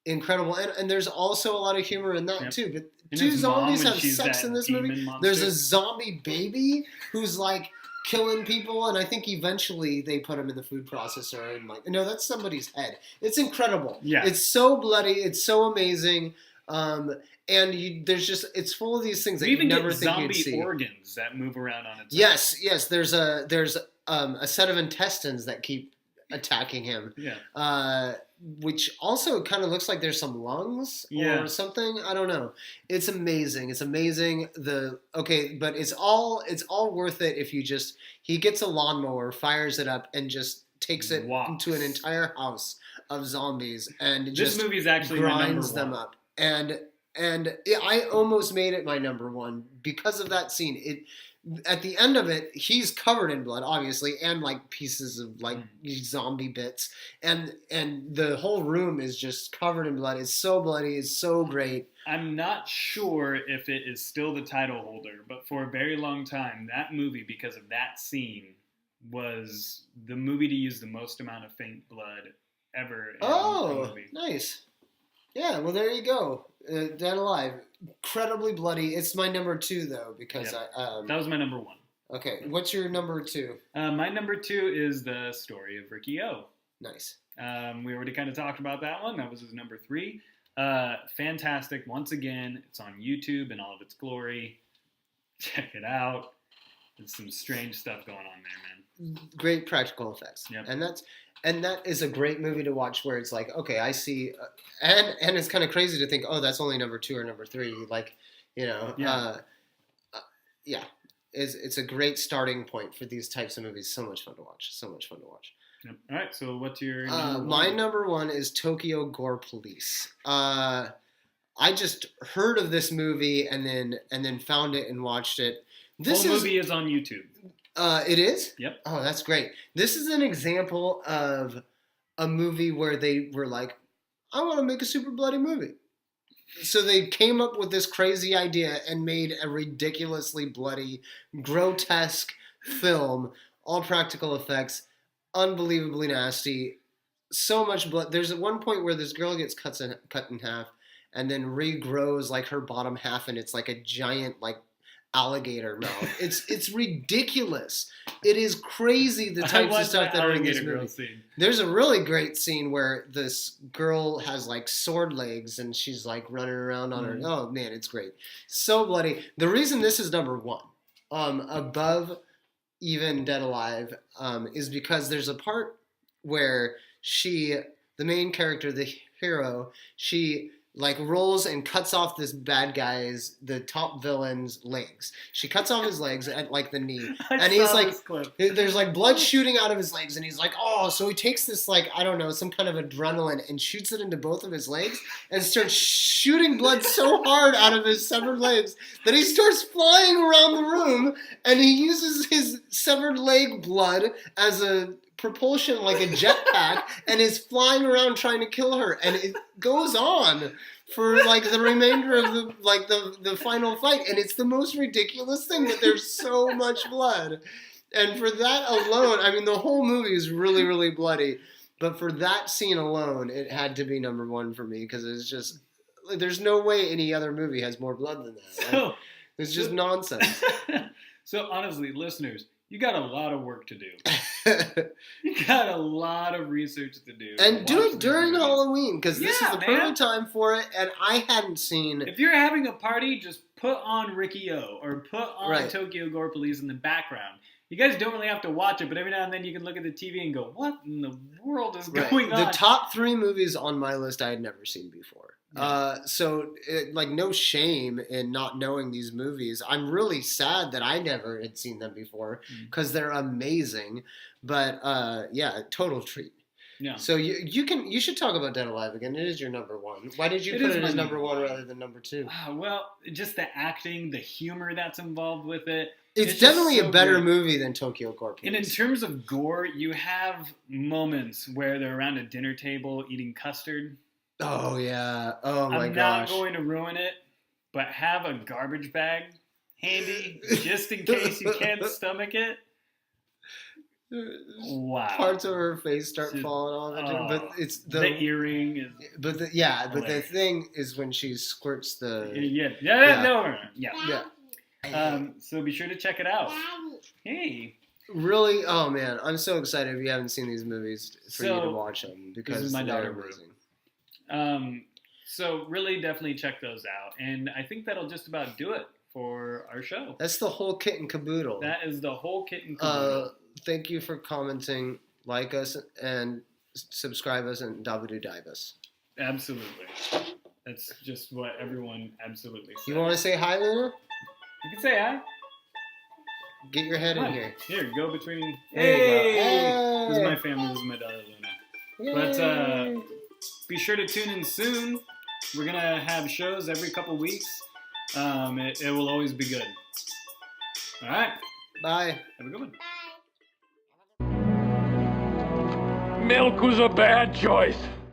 incredible, and there's also a lot of humor in that Yep. too. But And two his mom, zombies when have she's sex that in this demon movie. monster. There's a zombie baby who's like killing people, and I think eventually they put him in the food processor, and like, no, that's somebody's head. It's incredible. Yeah. It's so bloody. It's so amazing. And it's full of these things that You even you never get think zombie you'd see. organs that move around on its Yes. There's a set of intestines that keep attacking him. own. Yeah. Which also kind of looks like there's some lungs Yeah. or something. I don't know. It's amazing. It's amazing. But it's all worth it if he gets a lawnmower, fires it up, and just takes it Walks. into an entire house of zombies and This just movie is actually my number grinds them one. up. And I almost made it my number one because of that scene. At the end of it, he's covered in blood, obviously, and like pieces of like zombie bits, and the whole room is just covered in blood. It's so bloody. It's so great. I'm not sure if it is still the title holder, but for a very long time, that movie, because of that scene, was the movie to use the most amount of faint blood ever in a movie. Nice. Yeah, well, there you go. Dead Alive, incredibly bloody. It's my number 2 though, because That was my number 1. Okay, what's your number 2? My number 2 is the story of Ricky O. Nice. We already kind of talked about that one. That was his number 3. Fantastic. Once again, it's on YouTube in all of its glory. Check it out. There's some strange stuff going on there, man. Great practical effects. Yep. And that is a great movie to watch where it's like, okay, I see, and it's kind of crazy to think, oh, that's only number 2 or number 3, like, Yeah. It's a great starting point for these types of movies. So much fun to watch. Yep. All right. So what's your My number 1 is Tokyo Gore Police. I I just heard of this movie and then found it and watched it. This movie is on YouTube. It is? Yep. Oh, that's great. This is an example of a movie where they were like, I want to make a super bloody movie. So they came up with this crazy idea and made a ridiculously bloody, grotesque film, all practical effects, unbelievably nasty, so much blood. There's at one point where this girl gets cut in half and then regrows like her bottom half, and it's like a giant like alligator mouth. It's ridiculous. It is crazy the types of stuff that are in this movie. Scene. There's a really great scene where this girl has like sword legs and she's like running around on her. Oh man, it's great. So bloody. The reason this is number one, above even Dead Alive, is because there's a part where the main character, the hero, she like rolls and cuts off this bad guy's, the top villain's legs. She cuts off his legs at like the knee, and he's like, there's like blood shooting out of his legs, and he's like, oh, so he takes this like, I don't know, some kind of adrenaline and shoots it into both of his legs and starts shooting blood so hard out of his severed legs that he starts flying around the room, and he uses his severed leg blood as a propulsion, like a jetpack, and is flying around trying to kill her, and it goes on for like the remainder of the final fight, and it's the most ridiculous thing that there's so much blood. And for that alone, I mean, the whole movie is really, really bloody, but for that scene alone, it had to be number one for me, because it's just, there's no way any other movie has more blood than that. It's just nonsense. So honestly, listeners, you got a lot of work to do. You got a lot of research to do. And do it during Halloween, because this is the perfect time for it, and I hadn't seen... If you're having a party, just put on Ricky-O, or put on Tokyo Gore Police in the background. You guys don't really have to watch it, but every now and then you can look at the TV and go, what in the world is going on? The top 3 movies on my list I had never seen before. Like, no shame in not knowing these movies. I'm really sad that I never had seen them before, because they're amazing. But total treat. Yeah. So you should talk about Dead Alive again. It is your number one. Why did you put it as number one rather than number 2? Well, just the acting, the humor that's involved with it. It's definitely a better movie than Tokyo Gore Police. And in terms of gore, you have moments where they're around a dinner table eating custard. Oh, yeah. Oh, my gosh. I'm not going to ruin it, but have a garbage bag handy just in case you can't stomach it. Wow. Parts of her face start falling off. But it's the earring is... But the thing is when she squirts the... Yeah. So be sure to check it out. Hey. Really? Oh, man. I'm so excited if you haven't seen these movies for you to watch them, because this is my they're daughter amazing. So really definitely check those out. And I think that'll just about do it for our show. That's the whole kit and caboodle. That is the whole kit and caboodle. Thank you for commenting, like us, and subscribe us, and dive us. Absolutely. That's just what everyone absolutely says. You want to say hi, Luna? You can say hi. Get your head in here. Here, go between... Hey! This is my family. This is my daughter, Luna. Yay. But be sure to tune in soon. We're going to have shows every couple weeks. It will always be good. All right. Bye. Have a good one. Bye. Milk was a bad choice.